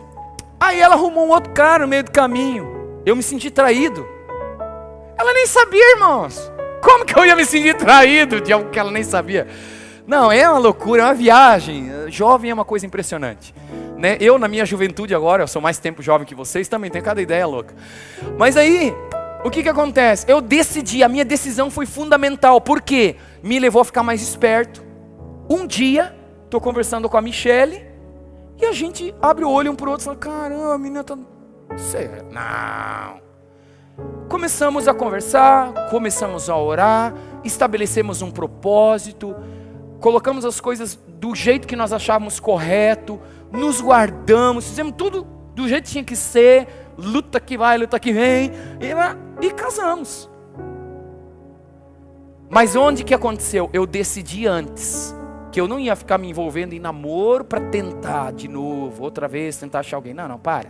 Aí ela arrumou um outro cara no meio do caminho. Eu me senti traído. Ela nem sabia, irmãos. Como que eu ia me sentir traído de algo que ela nem sabia? Não, é uma loucura, é uma viagem. Jovem é uma coisa impressionante, né? Eu, na minha juventude agora, eu sou mais tempo jovem que vocês, também tenho cada ideia louca. Mas aí, o que acontece? Eu decidi, a minha decisão foi fundamental. Por quê? Me levou a ficar mais esperto. Um dia, estou conversando com a Michele, e a gente abre o olho um para o outro e fala: caramba, a menina tá... Sério? Não. Começamos a conversar, começamos a orar, estabelecemos um propósito, colocamos as coisas do jeito que nós achávamos correto, nos guardamos, fizemos tudo do jeito que tinha que ser, luta que vai, luta que vem, e casamos. Mas onde que aconteceu? Eu decidi antes. que eu não ia ficar me envolvendo em namoro para tentar de novo, outra vez, tentar achar alguém. Não, para.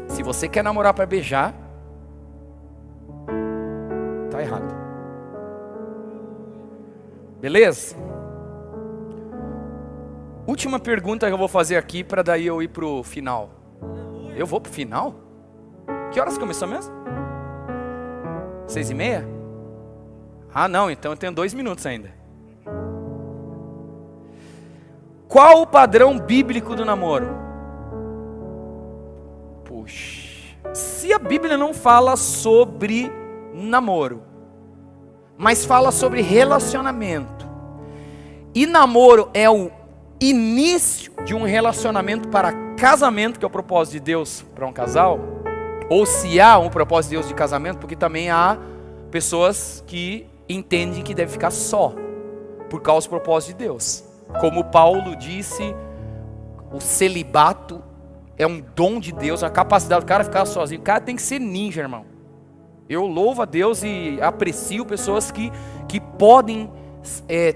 Se você quer namorar para beijar, tá errado. Beleza? Última pergunta que eu vou fazer aqui para daí eu ir pro final. Eu vou pro final? Que horas começou mesmo? 6:30? Ah não, então eu tenho 2 minutos ainda. Qual o padrão bíblico do namoro? Puxa, se a Bíblia não fala sobre namoro, mas fala sobre relacionamento, e namoro é o início de um relacionamento para casamento, que é o propósito de Deus para um casal, ou se há um propósito de Deus de casamento, porque também há pessoas que entendem que deve ficar só, por causa do propósito de Deus. Como Paulo disse, o celibato é um dom de Deus, a capacidade do cara ficar sozinho. O cara tem que ser ninja, irmão. Eu louvo a Deus e aprecio pessoas que podem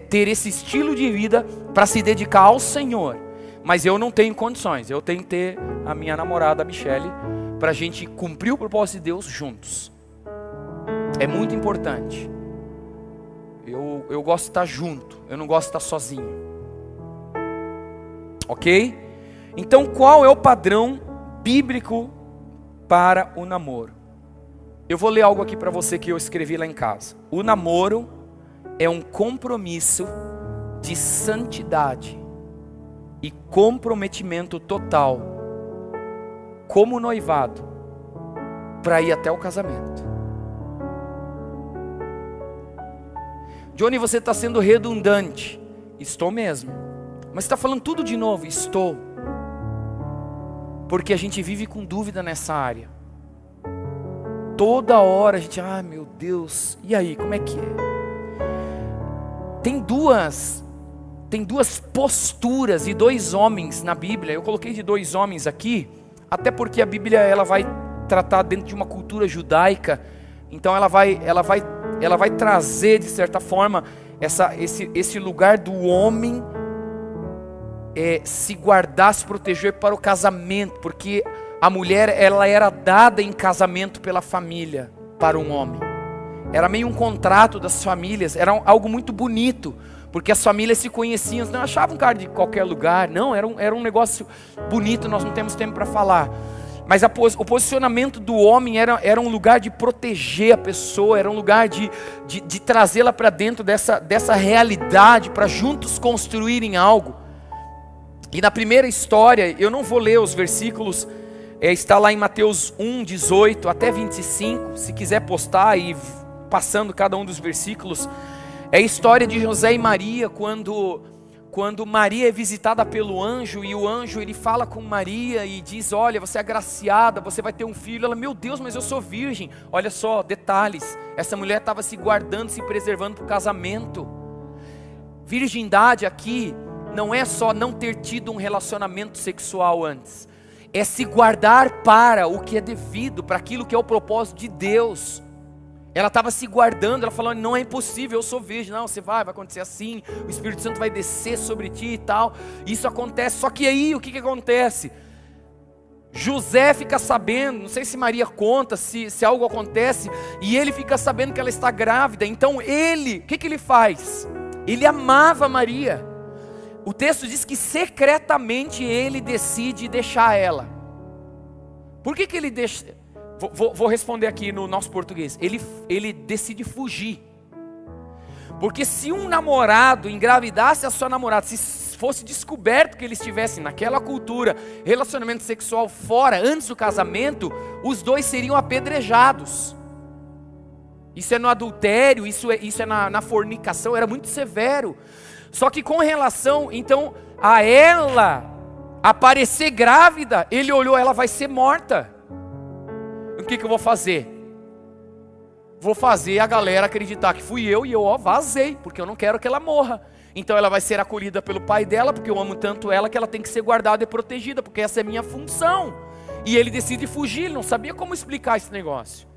ter esse estilo de vida para se dedicar ao Senhor. Mas eu não tenho condições. Eu tenho que ter a minha namorada, a Michele, para a gente cumprir o propósito de Deus juntos. É muito importante. Eu gosto de estar junto, eu não gosto de estar sozinho. Ok? Então qual é o padrão bíblico para o namoro? Eu vou ler algo aqui para você que eu escrevi lá em casa. O namoro é um compromisso de santidade e comprometimento total, como noivado, para ir até o casamento. Johnny, você está sendo redundante. Estou mesmo. Mas você está falando tudo de novo? Estou. Porque a gente vive com dúvida nessa área. Toda hora a gente, meu Deus, e aí, como é que é? Tem duas posturas e 2 homens na Bíblia. Eu coloquei de 2 homens aqui, até porque a Bíblia ela vai tratar dentro de uma cultura judaica. Então ela vai trazer, de certa forma, esse lugar do homem se guardar, se proteger para o casamento, porque a mulher ela era dada em casamento pela família para um homem. Era meio um contrato das famílias, era algo muito bonito, porque as famílias se conheciam, não achavam um cara de qualquer lugar, não, era um negócio bonito. Nós não temos tempo para falar. Mas o posicionamento do homem era um lugar de proteger a pessoa, era um lugar de trazê-la para dentro dessa realidade, para juntos construírem algo. E na primeira história, eu não vou ler os versículos, está lá em Mateus 1, 18 até 25, se quiser postar e passando cada um dos versículos. É a história de José e Maria, quando Maria é visitada pelo anjo, e o anjo ele fala com Maria e diz: olha, você é agraciada, você vai ter um filho. Ela, meu Deus, mas eu sou virgem. Olha só, detalhes, essa mulher estava se guardando, se preservando para o casamento. Virgindade aqui não é só não ter tido um relacionamento sexual antes, é se guardar para o que é devido, para aquilo que é o propósito de Deus. Ela estava se guardando, ela falou: não é impossível, eu sou virgem. Não, você vai acontecer assim, o Espírito Santo vai descer sobre ti e tal. Isso acontece, só que aí o que acontece? José fica sabendo, não sei se Maria conta, se algo acontece, e ele fica sabendo que ela está grávida. Então o que ele faz? Ele amava Maria. O texto diz que secretamente ele decide deixar ela. Por que ele deixa? Vou responder aqui no nosso português. Ele decide fugir. Porque se um namorado engravidasse a sua namorada, se fosse descoberto que eles tivessem naquela cultura relacionamento sexual fora, antes do casamento, os dois seriam apedrejados. Isso é no adultério, isso é na fornicação, era muito severo. Só que com relação, então, a ela aparecer grávida, ele olhou, ela vai ser morta. O que eu vou fazer? Vou fazer a galera acreditar que fui eu, e eu vazei, porque eu não quero que ela morra. Então ela vai ser acolhida pelo pai dela, porque eu amo tanto ela, que ela tem que ser guardada e protegida, porque essa é a minha função. E ele decide fugir, ele não sabia como explicar esse negócio.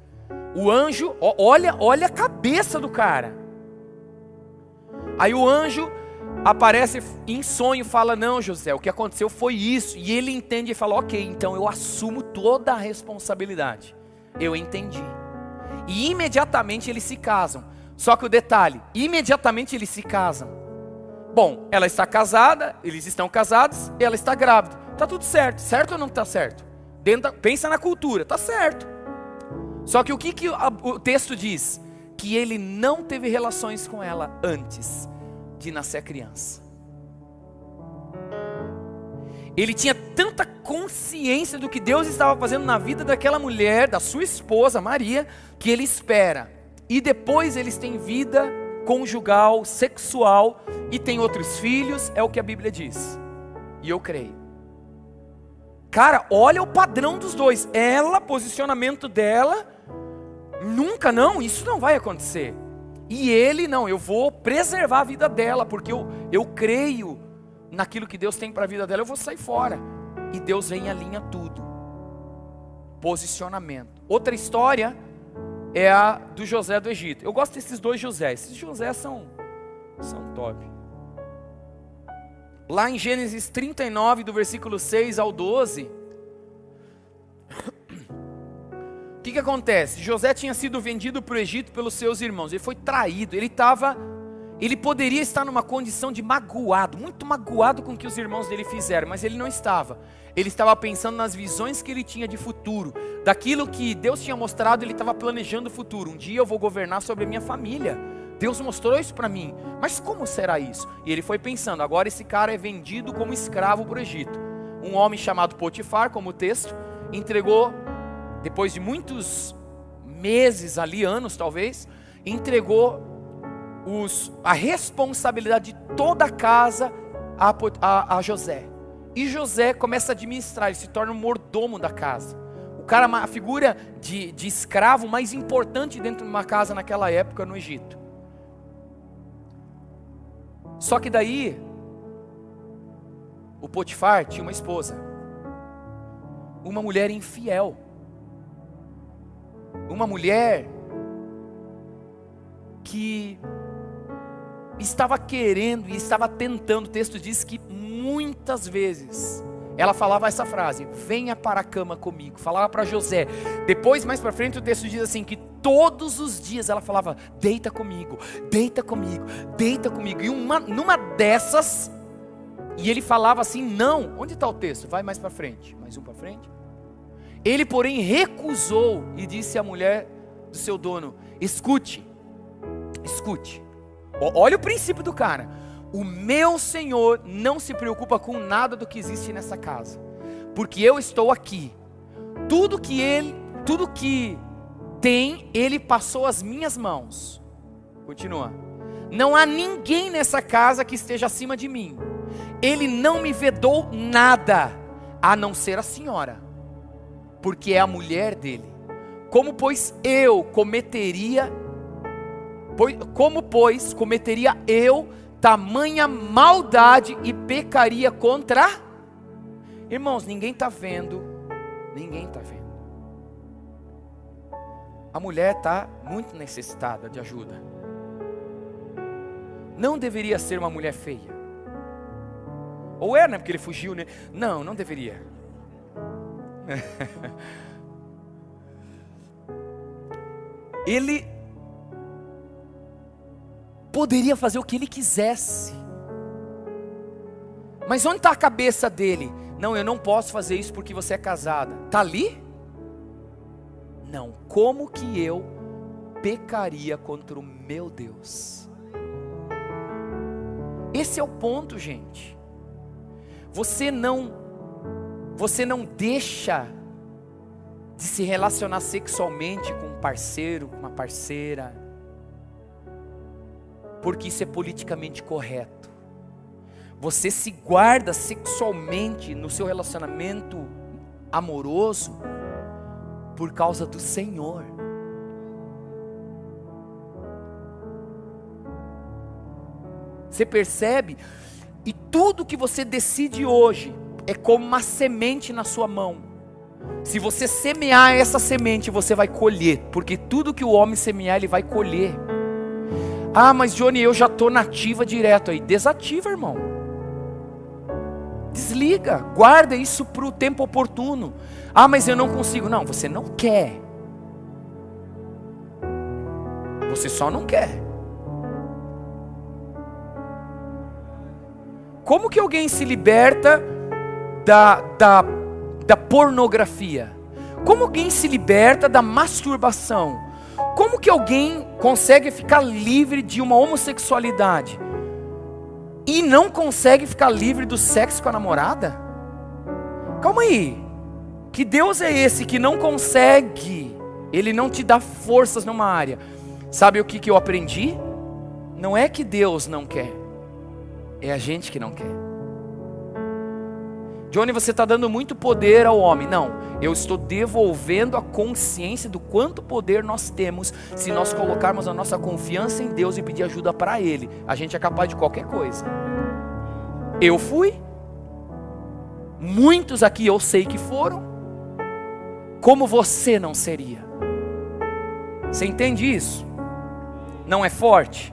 O anjo, olha a cabeça do cara. Aí o anjo aparece em sonho e fala: não, José, o que aconteceu foi isso. E ele entende e fala: ok, então eu assumo toda a responsabilidade. Eu entendi. E imediatamente eles se casam. Só que o detalhe, imediatamente eles se casam. Bom, ela está casada, eles estão casados, ela está grávida. Tá tudo certo, certo ou não está certo? Pensa na cultura, tá certo. Só que o que o texto diz? Que ele não teve relações com ela antes de nascer a criança. Ele tinha tanta consciência do que Deus estava fazendo na vida daquela mulher, da sua esposa Maria, que ele espera. E depois eles têm vida conjugal, sexual, e têm outros filhos, é o que a Bíblia diz. E eu creio. Cara, olha o padrão dos dois. Ela, posicionamento dela, nunca, não, isso não vai acontecer. E ele, não, eu vou preservar a vida dela, porque eu creio naquilo que Deus tem para a vida dela, eu vou sair fora. E Deus vem e alinha tudo. Posicionamento. Outra história é a do José do Egito. Eu gosto desses dois José. Esses José são top. Lá em Gênesis 39, do versículo 6 ao 12, o que acontece? José tinha sido vendido para o Egito pelos seus irmãos. Ele foi traído. Ele poderia estar numa condição de magoado, muito magoado com o que os irmãos dele fizeram, mas ele não estava. Ele estava pensando nas visões que ele tinha de futuro, daquilo que Deus tinha mostrado. Ele estava planejando o futuro. Um dia eu vou governar sobre a minha família. Deus mostrou isso para mim, mas como será isso? E ele foi pensando, agora esse cara é vendido como escravo para o Egito. Um homem chamado Potifar, como o texto, entregou, depois de muitos meses ali, anos talvez, entregou a responsabilidade de toda a casa a José. E José começa a administrar, ele se torna um mordomo da casa. O cara, a figura de escravo mais importante dentro de uma casa naquela época no Egito. Só que daí, o Potifar tinha uma esposa, uma mulher infiel, uma mulher que estava querendo e estava tentando. O texto diz que muitas vezes ela falava essa frase: venha para a cama comigo. Falava para José. Depois, mais para frente, o texto diz assim, que todos os dias ela falava: deita comigo, deita comigo, deita comigo. E numa dessas, e ele falava assim: não. Onde está o texto? Vai mais para frente. Mais um para frente. Ele, porém, recusou e disse à mulher do seu dono: escute. Olha o princípio do cara. O meu Senhor não se preocupa com nada do que existe nessa casa, porque eu estou aqui. Tudo que tem, Ele passou às minhas mãos. Continua. Não há ninguém nessa casa que esteja acima de mim. Ele não me vedou nada, a não ser a senhora, porque é a mulher dele. Como pois cometeria eu tamanha maldade e pecaria contra? Irmãos, ninguém está vendo. A mulher está muito necessitada de ajuda. Não deveria ser uma mulher feia. Ou era, né? Porque ele fugiu, né? Não deveria. Ele poderia fazer o que ele quisesse. Mas onde está a cabeça dele? Não, eu não posso fazer isso porque você é casada. Está ali? Não. Como que eu pecaria contra o meu Deus? Esse é o ponto, gente. Você não deixa de se relacionar sexualmente com um parceiro, com uma parceira, porque isso é politicamente correto. Você se guarda sexualmente no seu relacionamento amoroso por causa do Senhor. Você percebe? E tudo que você decide hoje é como uma semente na sua mão. Se você semear essa semente, você vai colher, porque tudo que o homem semear, ele vai colher. Ah, mas Johnny, eu já estou nativa direto aí. Desativa, irmão. Desliga, guarda isso para o tempo oportuno. Ah, mas eu não consigo. Não, você não quer. Você só não quer. Como que alguém se liberta da pornografia? Como alguém se liberta da masturbação? Como que alguém consegue ficar livre de uma homossexualidade e não consegue ficar livre do sexo com a namorada? Calma aí. Que Deus é esse que não consegue? Ele não te dá forças numa área. Sabe o que eu aprendi? Não é que Deus não quer, é a gente que não quer. Johnny, você está dando muito poder ao homem. Não, eu estou devolvendo a consciência do quanto poder nós temos se nós colocarmos a nossa confiança em Deus e pedir ajuda para Ele. A gente é capaz de qualquer coisa. Eu fui. Muitos aqui eu sei que foram. Como você não seria? Você entende isso? Não é forte?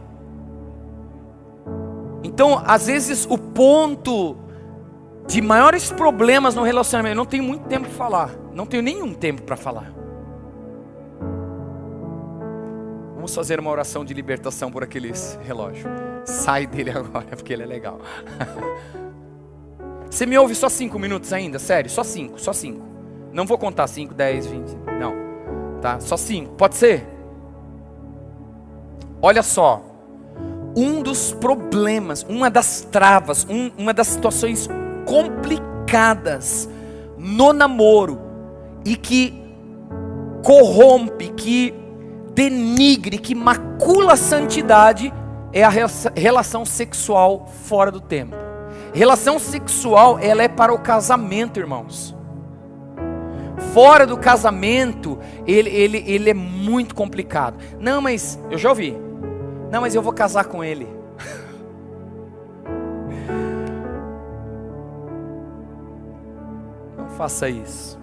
Então, às vezes, o ponto de maiores problemas no relacionamento, eu não tenho muito tempo para falar, não tenho nenhum tempo para falar. Vamos fazer uma oração de libertação por aqueles relógios. Sai dele agora, porque ele é legal. Você me ouve só 5 minutos ainda? Sério, só 5. Não vou contar 5, 10, 20, não. Tá, só 5, pode ser? Olha só, um dos problemas, uma das travas, uma das situações complicadas no namoro e que corrompe, que denigre, que macula a santidade é a relação sexual fora do tempo. Relação sexual, ela é para o casamento, irmãos. Fora do casamento, ele é muito complicado. Não, mas eu já ouvi. Não, mas eu vou casar com ele. Não faça isso.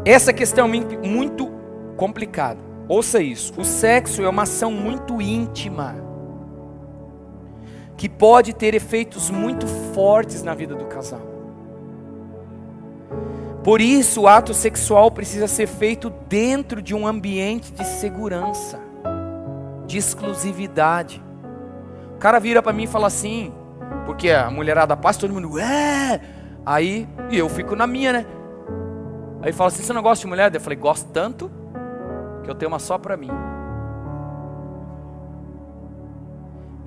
Essa questão é muito complicada. Ouça isso. O sexo é uma ação muito íntima, que pode ter efeitos muito fortes na vida do casal. Por isso, o ato sexual precisa ser feito dentro de um ambiente de segurança, de exclusividade. O cara vira para mim e fala assim, porque a mulherada passa, todo mundo, aí, e eu fico na minha, né? Aí fala assim, você não gosta de mulher? Eu falei, gosto tanto, que eu tenho uma só para mim.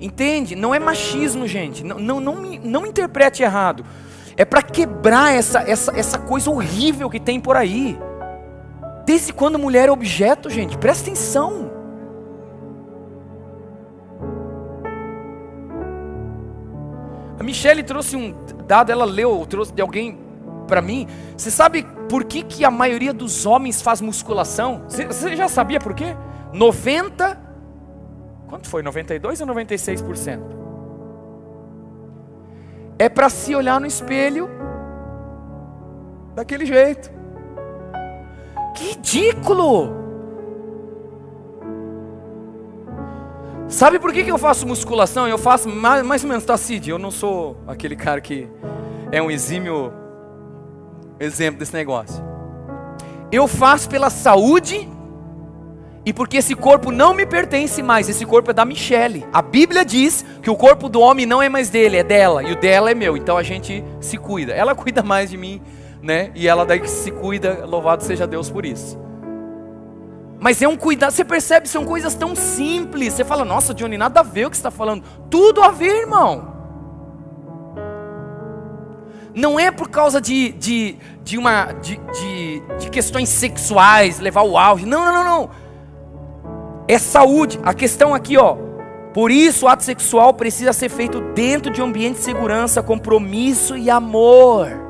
Entende? Não é machismo, gente, não interprete errado. É para quebrar essa coisa horrível que tem por aí. Desde quando mulher é objeto, gente? Presta atenção. A Michelle trouxe um dado, ela leu, trouxe de alguém para mim. Você sabe por que a maioria dos homens faz musculação? Você já sabia por quê? 92 ou 96%? É para se olhar no espelho daquele jeito. Que ridículo! Sabe por que eu faço musculação? Eu faço mais ou menos, tá, Cid? Eu não sou aquele cara que é um exímio exemplo desse negócio. Eu faço pela saúde e porque esse corpo não me pertence mais, esse corpo é da Michelle. A Bíblia diz que o corpo do homem não é mais dele, é dela, e o dela é meu, então a gente se cuida. Ela cuida mais de mim, né? E ela daí que se cuida, louvado seja Deus por isso. Mas é um cuidado, você percebe, são coisas tão simples. Você fala, nossa, Johnny, nada a ver o que você está falando. Tudo a ver, irmão. Não é por causa de questões sexuais, levar o auge. Não. É saúde. A questão aqui, ó. Por isso o ato sexual precisa ser feito dentro de um ambiente de segurança, compromisso e amor.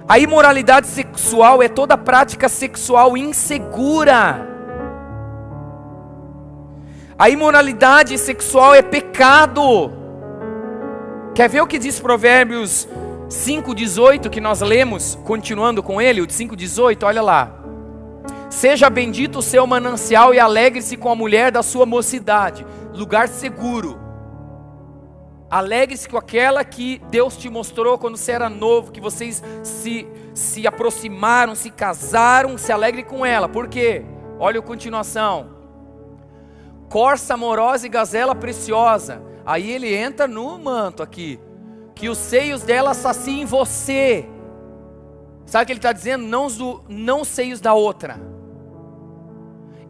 A imoralidade sexual é toda prática sexual insegura. A imoralidade sexual é pecado. Quer ver o que diz Provérbios 5:18 que nós lemos, continuando com ele, o 5:18, olha lá. Seja bendito o seu manancial e alegre-se com a mulher da sua mocidade. Lugar seguro. Alegre-se com aquela que Deus te mostrou quando você era novo, que vocês se aproximaram, se casaram, se alegre com ela. Por quê? Olha a continuação. Corça amorosa e gazela preciosa. Aí ele entra no manto aqui. Que os seios dela saciem você. Sabe o que ele está dizendo? Não os seios da outra.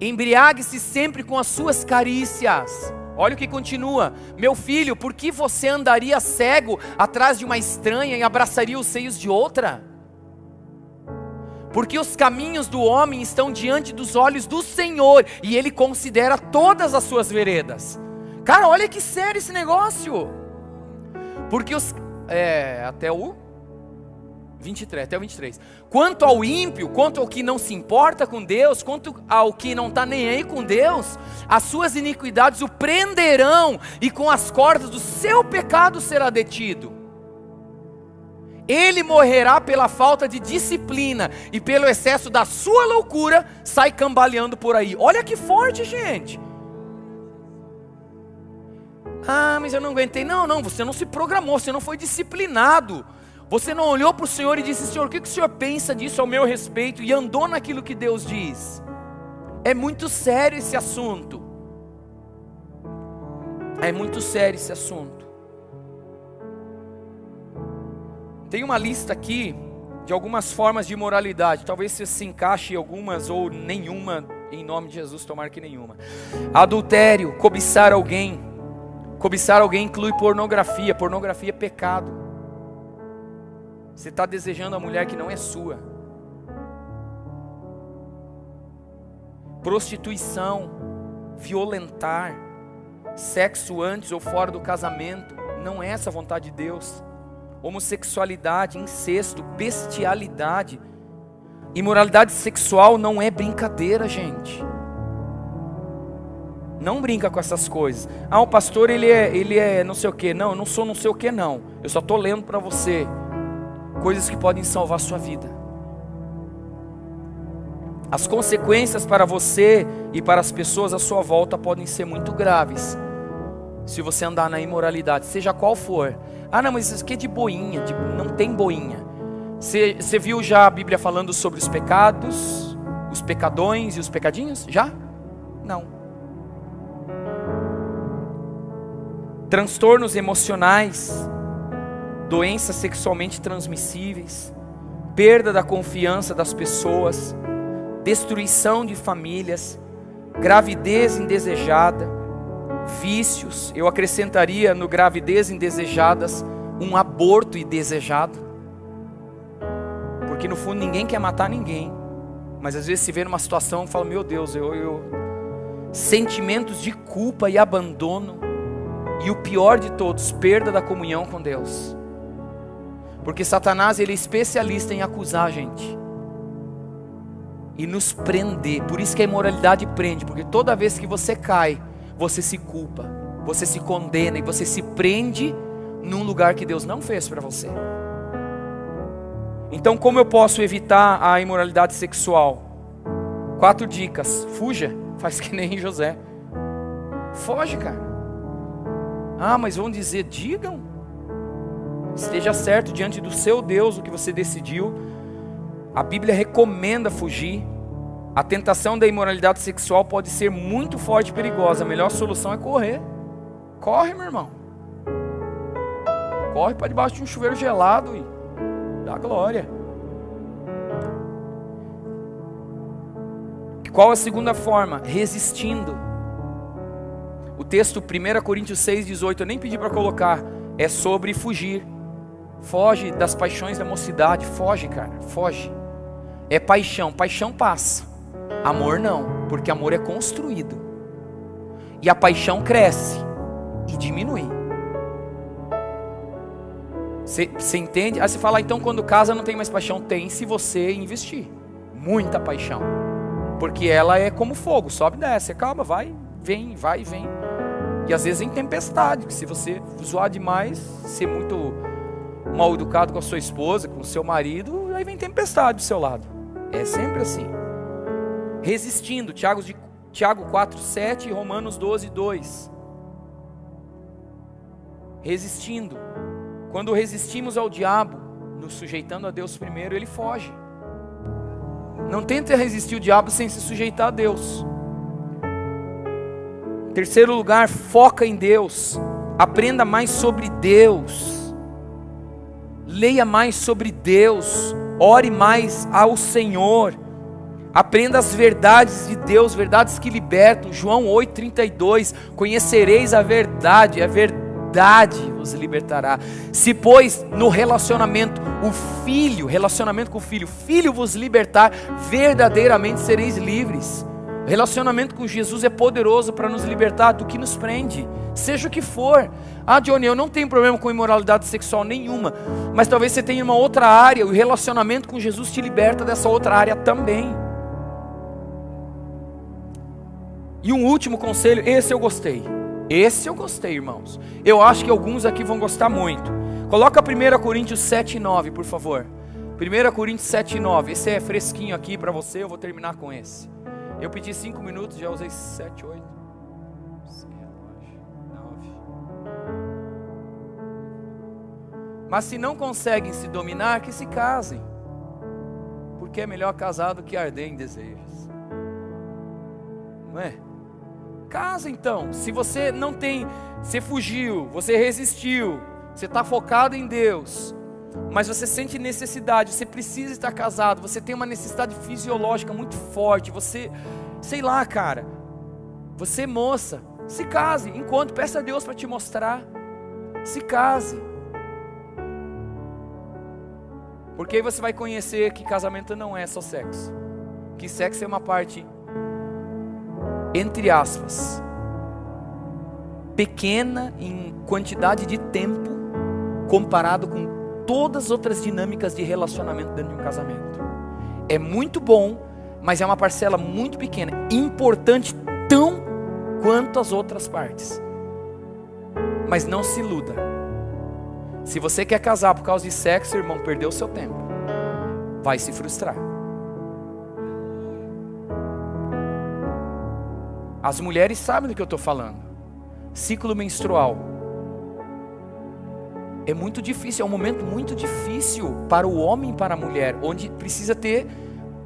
Embriague-se sempre com as suas carícias. Olha o que continua. Meu filho, por que você andaria cego atrás de uma estranha e abraçaria os seios de outra? Porque os caminhos do homem estão diante dos olhos do Senhor, e Ele considera todas as suas veredas. Cara, olha que sério esse negócio. Porque até o 23. Quanto ao ímpio, quanto ao que não se importa com Deus, quanto ao que não está nem aí com Deus, as suas iniquidades o prenderão, e com as cordas do seu pecado será detido. Ele morrerá pela falta de disciplina, e pelo excesso da sua loucura, sai cambaleando por aí. Olha que forte, gente. Ah, mas eu não aguentei. Não, você não se programou, você não foi disciplinado. Você não olhou para o Senhor e disse: Senhor, o que o Senhor pensa disso ao meu respeito? E andou naquilo que Deus diz. É muito sério esse assunto. É muito sério esse assunto. Tem uma lista aqui de algumas formas de imoralidade. Talvez você se encaixe em algumas ou nenhuma. Em nome de Jesus, tomara que nenhuma. Adultério, cobiçar alguém. Cobiçar alguém inclui pornografia. Pornografia é pecado. Você está desejando a mulher que não é sua. Prostituição, violentar, sexo antes ou fora do casamento, não é essa a vontade de Deus. Homossexualidade, incesto, bestialidade, imoralidade sexual não é brincadeira, gente. Não brinca com essas coisas. Ah, o pastor ele é não sei o que. Não, eu não sou não sei o que não. Eu só estou lendo para você coisas que podem salvar a sua vida. As consequências para você e para as pessoas à sua volta podem ser muito graves, se você andar na imoralidade, seja qual for. Ah não, mas isso aqui é de boinha, não tem boinha. Você viu já a Bíblia falando sobre os pecados, os pecadões e os pecadinhos? Já? Não. Transtornos emocionais, doenças sexualmente transmissíveis, perda da confiança das pessoas, destruição de famílias, gravidez indesejada, vícios. Eu acrescentaria no gravidez indesejadas um aborto indesejado, porque no fundo ninguém quer matar ninguém, mas às vezes se vê numa situação e fala: meu Deus, sentimentos de culpa e abandono, e o pior de todos, perda da comunhão com Deus. Porque Satanás ele é especialista em acusar a gente e nos prender. Por isso que a imoralidade prende, porque toda vez que você cai, você se culpa, você se condena e você se prende num lugar que Deus não fez para você. Então, como eu posso evitar a imoralidade sexual? 4 dicas. Fuja, faz que nem José. Foge, cara. Ah, mas vão dizer, digam. Esteja certo diante do seu Deus o que você decidiu. A Bíblia recomenda fugir. A tentação da imoralidade sexual pode ser muito forte e perigosa. A melhor solução é correr. Corre, meu irmão. Corre para debaixo de um chuveiro gelado e dá glória. Qual a segunda forma? Resistindo. O texto 1 Coríntios 6,18, eu nem pedi para colocar, é sobre fugir. Foge das paixões da mocidade. Foge, cara, foge. É paixão, paixão passa. Amor não, porque amor é construído. E a paixão cresce e diminui. Você entende? Aí você fala, então quando casa não tem mais paixão. Tem, se você investir. Muita paixão. Porque ela é como fogo, sobe e desce, acaba, vai, vem. E às vezes em tempestade, que se você zoar demais, ser muito mal educado com a sua esposa, com o seu marido, aí vem tempestade do seu lado. É sempre assim. Resistindo, Tiago 4:7 e Romanos 12:2. Resistindo. Quando resistimos ao diabo, nos sujeitando a Deus primeiro, ele foge. Não tenta resistir o diabo sem se sujeitar a Deus. Terceiro lugar, foca em Deus. Aprenda mais sobre Deus. Leia mais sobre Deus. Ore mais ao Senhor. Aprenda as verdades de Deus, verdades que libertam. João 8:32. Conhecereis a verdade vos libertará. Se pois no relacionamento com o filho vos libertar, verdadeiramente sereis livres. O relacionamento com Jesus é poderoso para nos libertar do que nos prende, seja o que for. Johnny, eu não tenho problema com imoralidade sexual nenhuma, mas talvez você tenha uma outra área, o relacionamento com Jesus te liberta dessa outra área também. E um último conselho, esse eu gostei, irmãos. Eu acho que alguns aqui vão gostar muito. Coloca 1 Coríntios 7:9, por favor. 1 Coríntios 7:9. Esse é fresquinho aqui para você, eu vou terminar com esse. Eu pedi 5 minutos, já usei 7, 8, 9. Mas se não conseguem se dominar, que se casem, porque é melhor casar do que arder em desejos. Não é? Casa então. Se você não tem, você fugiu, você resistiu, você está focado em Deus, mas você sente necessidade, você precisa estar casado, você tem uma necessidade fisiológica muito forte, você, sei lá, cara, você moça, se case, enquanto, peça a Deus para te mostrar, se case, porque aí você vai conhecer que casamento não é só sexo, que sexo é uma parte, entre aspas, pequena em quantidade de tempo, comparado com todas as outras dinâmicas de relacionamento dentro de um casamento. É muito bom, mas é uma parcela muito pequena, importante tão quanto as outras partes. Mas não se iluda. Se você quer casar por causa de sexo, irmão, perdeu o seu tempo. Vai se frustrar. As mulheres sabem do que eu estou falando. Ciclo menstrual. É muito difícil, é um momento muito difícil para o homem e para a mulher, onde precisa ter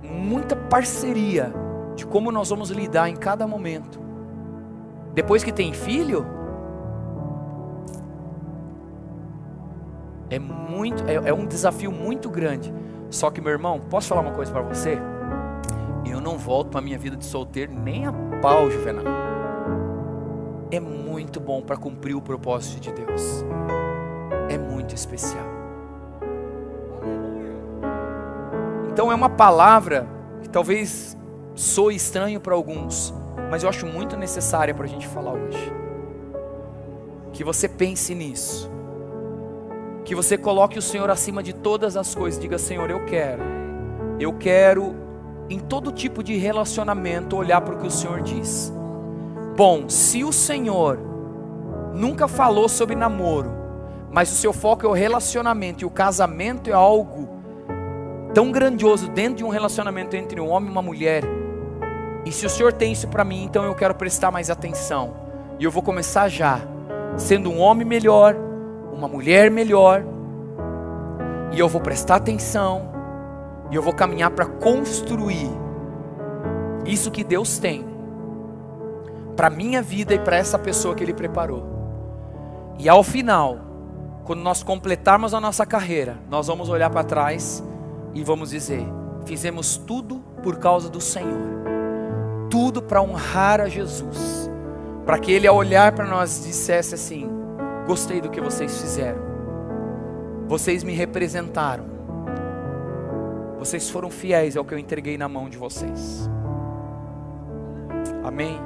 muita parceria de como nós vamos lidar em cada momento. Depois que tem filho, é um desafio muito grande. Só que, meu irmão, posso falar uma coisa para você? Eu não volto para a minha vida de solteiro nem a pau, Juvenal. É muito bom para cumprir o propósito de Deus. É muito especial. Então é uma palavra que talvez soe estranho para alguns, mas eu acho muito necessária para a gente falar hoje. Que você pense nisso. Que você coloque o Senhor acima de todas as coisas. Diga: Senhor, eu quero em todo tipo de relacionamento olhar para o que o Senhor diz. Bom, se o Senhor nunca falou sobre namoro, mas o seu foco é o relacionamento, e o casamento é algo tão grandioso dentro de um relacionamento entre um homem e uma mulher, e se o Senhor tem isso para mim, então eu quero prestar mais atenção, e eu vou começar já, sendo um homem melhor, uma mulher melhor, e eu vou prestar atenção, e eu vou caminhar para construir isso que Deus tem para a minha vida e para essa pessoa que Ele preparou. E ao final, quando nós completarmos a nossa carreira, nós vamos olhar para trás e vamos dizer: fizemos tudo por causa do Senhor, tudo para honrar a Jesus, para que Ele, ao olhar para nós, dissesse assim: gostei do que vocês fizeram, vocês me representaram, vocês foram fiéis ao que eu entreguei na mão de vocês. Amém?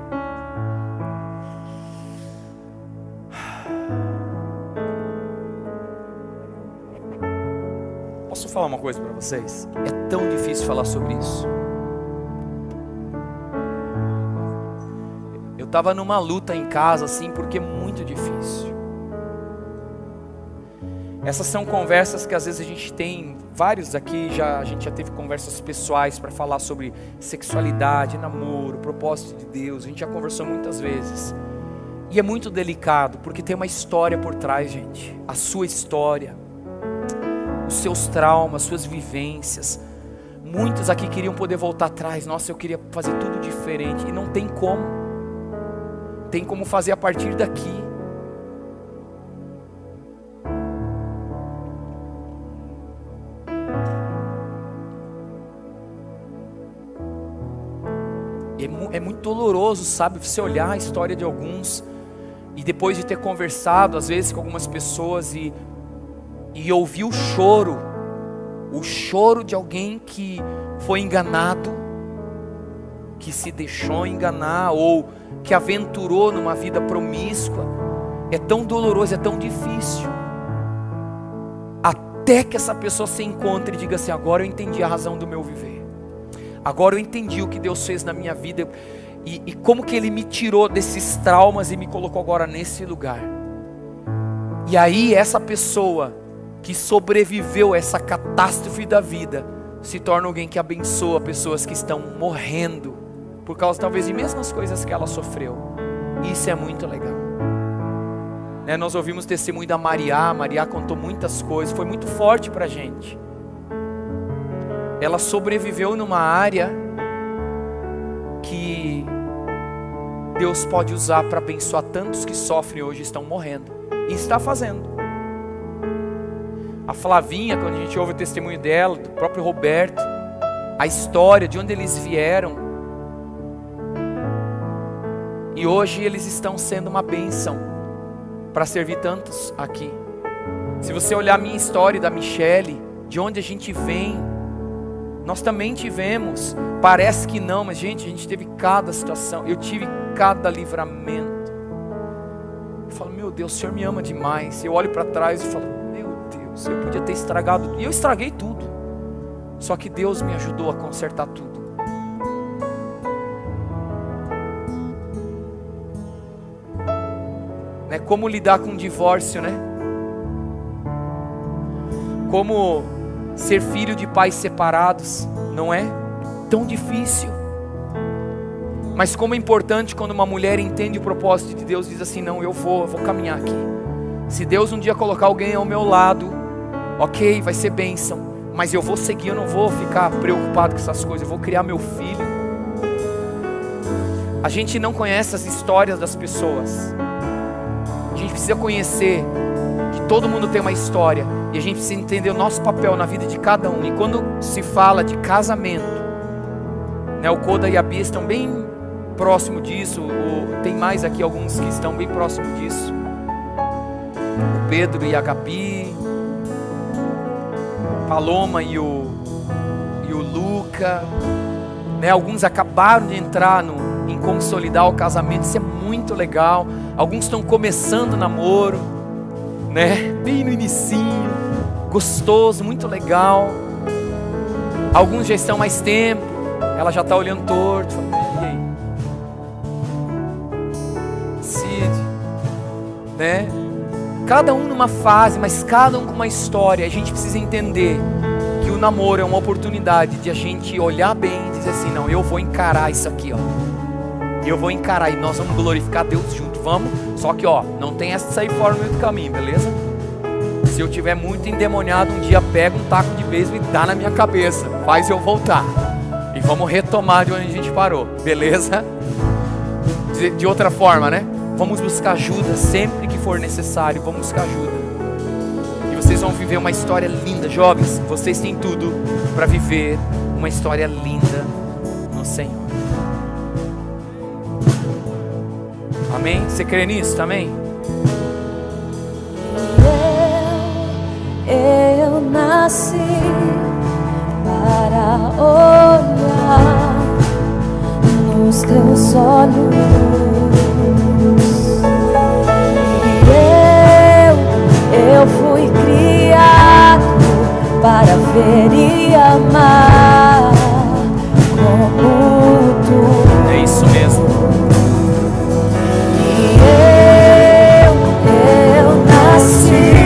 Posso falar uma coisa para vocês? É tão difícil falar sobre isso. Eu estava numa luta em casa assim, porque é muito difícil. Essas são conversas que às vezes a gente tem, vários aqui, a gente já teve conversas pessoais para falar sobre sexualidade, namoro, propósito de Deus. A gente já conversou muitas vezes. E é muito delicado, porque tem uma história por trás, gente. A sua história, os seus traumas, suas vivências. Muitos aqui queriam poder voltar atrás. Nossa, eu queria fazer tudo diferente. E não tem como. Tem como fazer a partir daqui. É muito doloroso, sabe? Você olhar a história de alguns e depois de ter conversado, às vezes, com algumas pessoas e ouvir o choro de alguém que foi enganado, que se deixou enganar ou que aventurou numa vida promíscua. É tão doloroso, é tão difícil. Até que essa pessoa se encontre e diga assim: agora eu entendi a razão do meu viver. Agora eu entendi o que Deus fez na minha vida e como que Ele me tirou desses traumas e me colocou agora nesse lugar. E aí essa pessoa que sobreviveu a essa catástrofe da vida se torna alguém que abençoa pessoas que estão morrendo por causa talvez de mesmas coisas que ela sofreu. Isso é muito legal. Nós ouvimos o testemunho da Maria contou muitas coisas, foi muito forte para a gente. Ela sobreviveu numa área que Deus pode usar para abençoar tantos que sofrem hoje e estão morrendo. E está fazendo. A Flavinha, quando a gente ouve o testemunho dela, do próprio Roberto, a história de onde eles vieram. E hoje eles estão sendo uma bênção para servir tantos aqui. Se você olhar a minha história e da Michele, de onde a gente vem, nós também tivemos, parece que não, mas gente, a gente teve cada situação, eu tive cada livramento. Eu falo, meu Deus, o Senhor me ama demais. Eu olho para trás e falo, meu Deus, eu podia ter estragado, e eu estraguei tudo. Só que Deus me ajudou a consertar tudo. Como lidar com o divórcio, né? Como ser filho de pais separados, não é tão difícil. Mas como é importante quando uma mulher entende o propósito de Deus, diz assim, não, eu vou caminhar aqui. Se Deus um dia colocar alguém ao meu lado, ok, vai ser bênção, mas eu vou seguir, eu não vou ficar preocupado com essas coisas, eu vou criar meu filho. A gente não conhece as histórias das pessoas. A gente precisa conhecer que todo mundo tem uma história. E a gente precisa entender o nosso papel na vida de cada um. E quando se fala de casamento, o Koda e a Bia estão bem próximo disso. Tem mais aqui alguns que estão bem próximo disso. O Pedro e a Gabi, Paloma e o Luca. Alguns acabaram de entrar em consolidar o casamento. Isso é muito legal. Alguns estão começando o namoro, bem no inicinho, gostoso, muito legal. Alguns já estão mais tempo. Ela já está olhando torto, falando, e aí? Cid, cada um numa fase, mas cada um com uma história. A gente precisa entender que o namoro é uma oportunidade de a gente olhar bem e dizer assim, não, eu vou encarar isso aqui, eu vou encarar e nós vamos glorificar Deus junto, vamos. Só que não tem essa de sair fora no meio do caminho, beleza? Se eu tiver muito endemoniado, um dia pega um taco de beisebol e dá na minha cabeça, faz eu voltar. E vamos retomar de onde a gente parou, beleza? De outra forma, vamos buscar ajuda sempre que for necessário, vamos buscar ajuda. E vocês vão viver uma história linda, jovens. Vocês têm tudo para viver uma história linda no Senhor. Amém? Você crê nisso também? Eu nasci para olhar nos teus olhos. Eu fui criado para ver e amar como tu. É isso mesmo. Eu nasci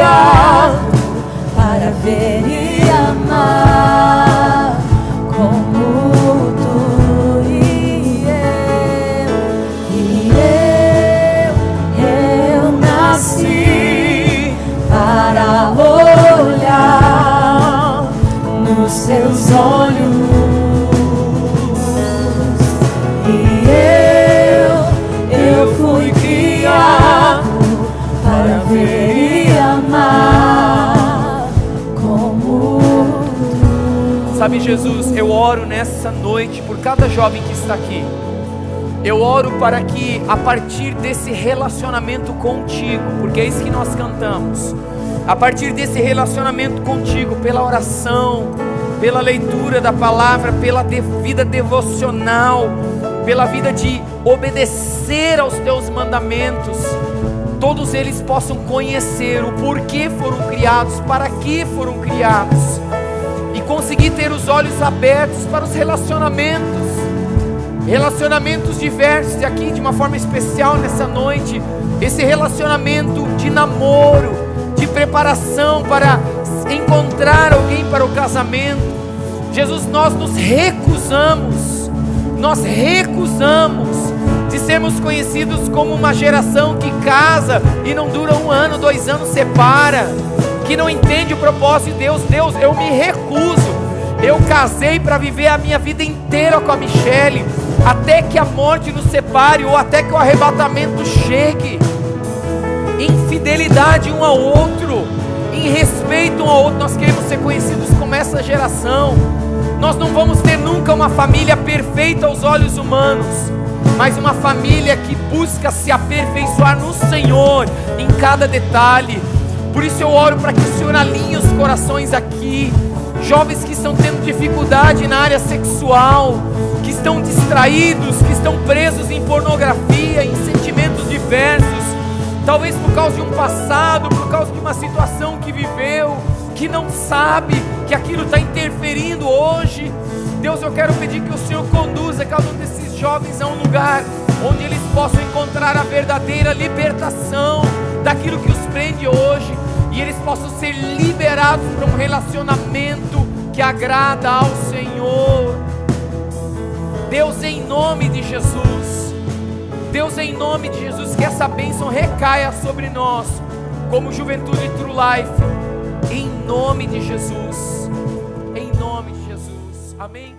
criado para ver e amar como tu e eu nasci para olhar nos seus olhos. Eu fui criado para ver e amar como tu. Sabe, Jesus, eu oro nessa noite por cada jovem que está aqui. Eu oro para que a partir desse relacionamento contigo, porque é isso que nós cantamos, a partir desse relacionamento contigo, pela oração, pela leitura da palavra, pela vida devocional, pela vida de obedecer aos teus mandamentos, todos eles possam conhecer o porquê foram criados, para que foram criados, e conseguir ter os olhos abertos para os relacionamentos diversos, e aqui de uma forma especial nessa noite, esse relacionamento de namoro, de preparação para encontrar alguém para o casamento. Jesus, nós recusamos de sermos conhecidos como uma geração que casa e não dura 1 ano, 2 anos, separa, que não entende o propósito de Deus. Deus, eu me recuso. Eu casei para viver a minha vida inteira com a Michele, até que a morte nos separe, ou até que o arrebatamento chegue, em fidelidade um ao outro, em respeito um ao outro. Nós queremos ser conhecidos como essa geração. Nós não vamos ter nunca uma família perfeita aos olhos humanos, mas uma família que busca se aperfeiçoar no Senhor, em cada detalhe. Por isso eu oro para que o Senhor alinhe os corações aqui, jovens que estão tendo dificuldade na área sexual, que estão distraídos, que estão presos em pornografia, em sentimentos diversos, talvez por causa de um passado, por causa de uma situação que viveu, que não sabe que aquilo está interferindo hoje. Deus, eu quero pedir que o Senhor conduza cada um desses jovens a um lugar onde eles possam encontrar a verdadeira libertação daquilo que os prende hoje, e eles possam ser liberados para um relacionamento que agrada ao Senhor. Deus, em nome de Jesus, Deus, em nome de Jesus, que essa bênção recaia sobre nós, como Juventude True Life, em nome de Jesus, em nome de Jesus, amém.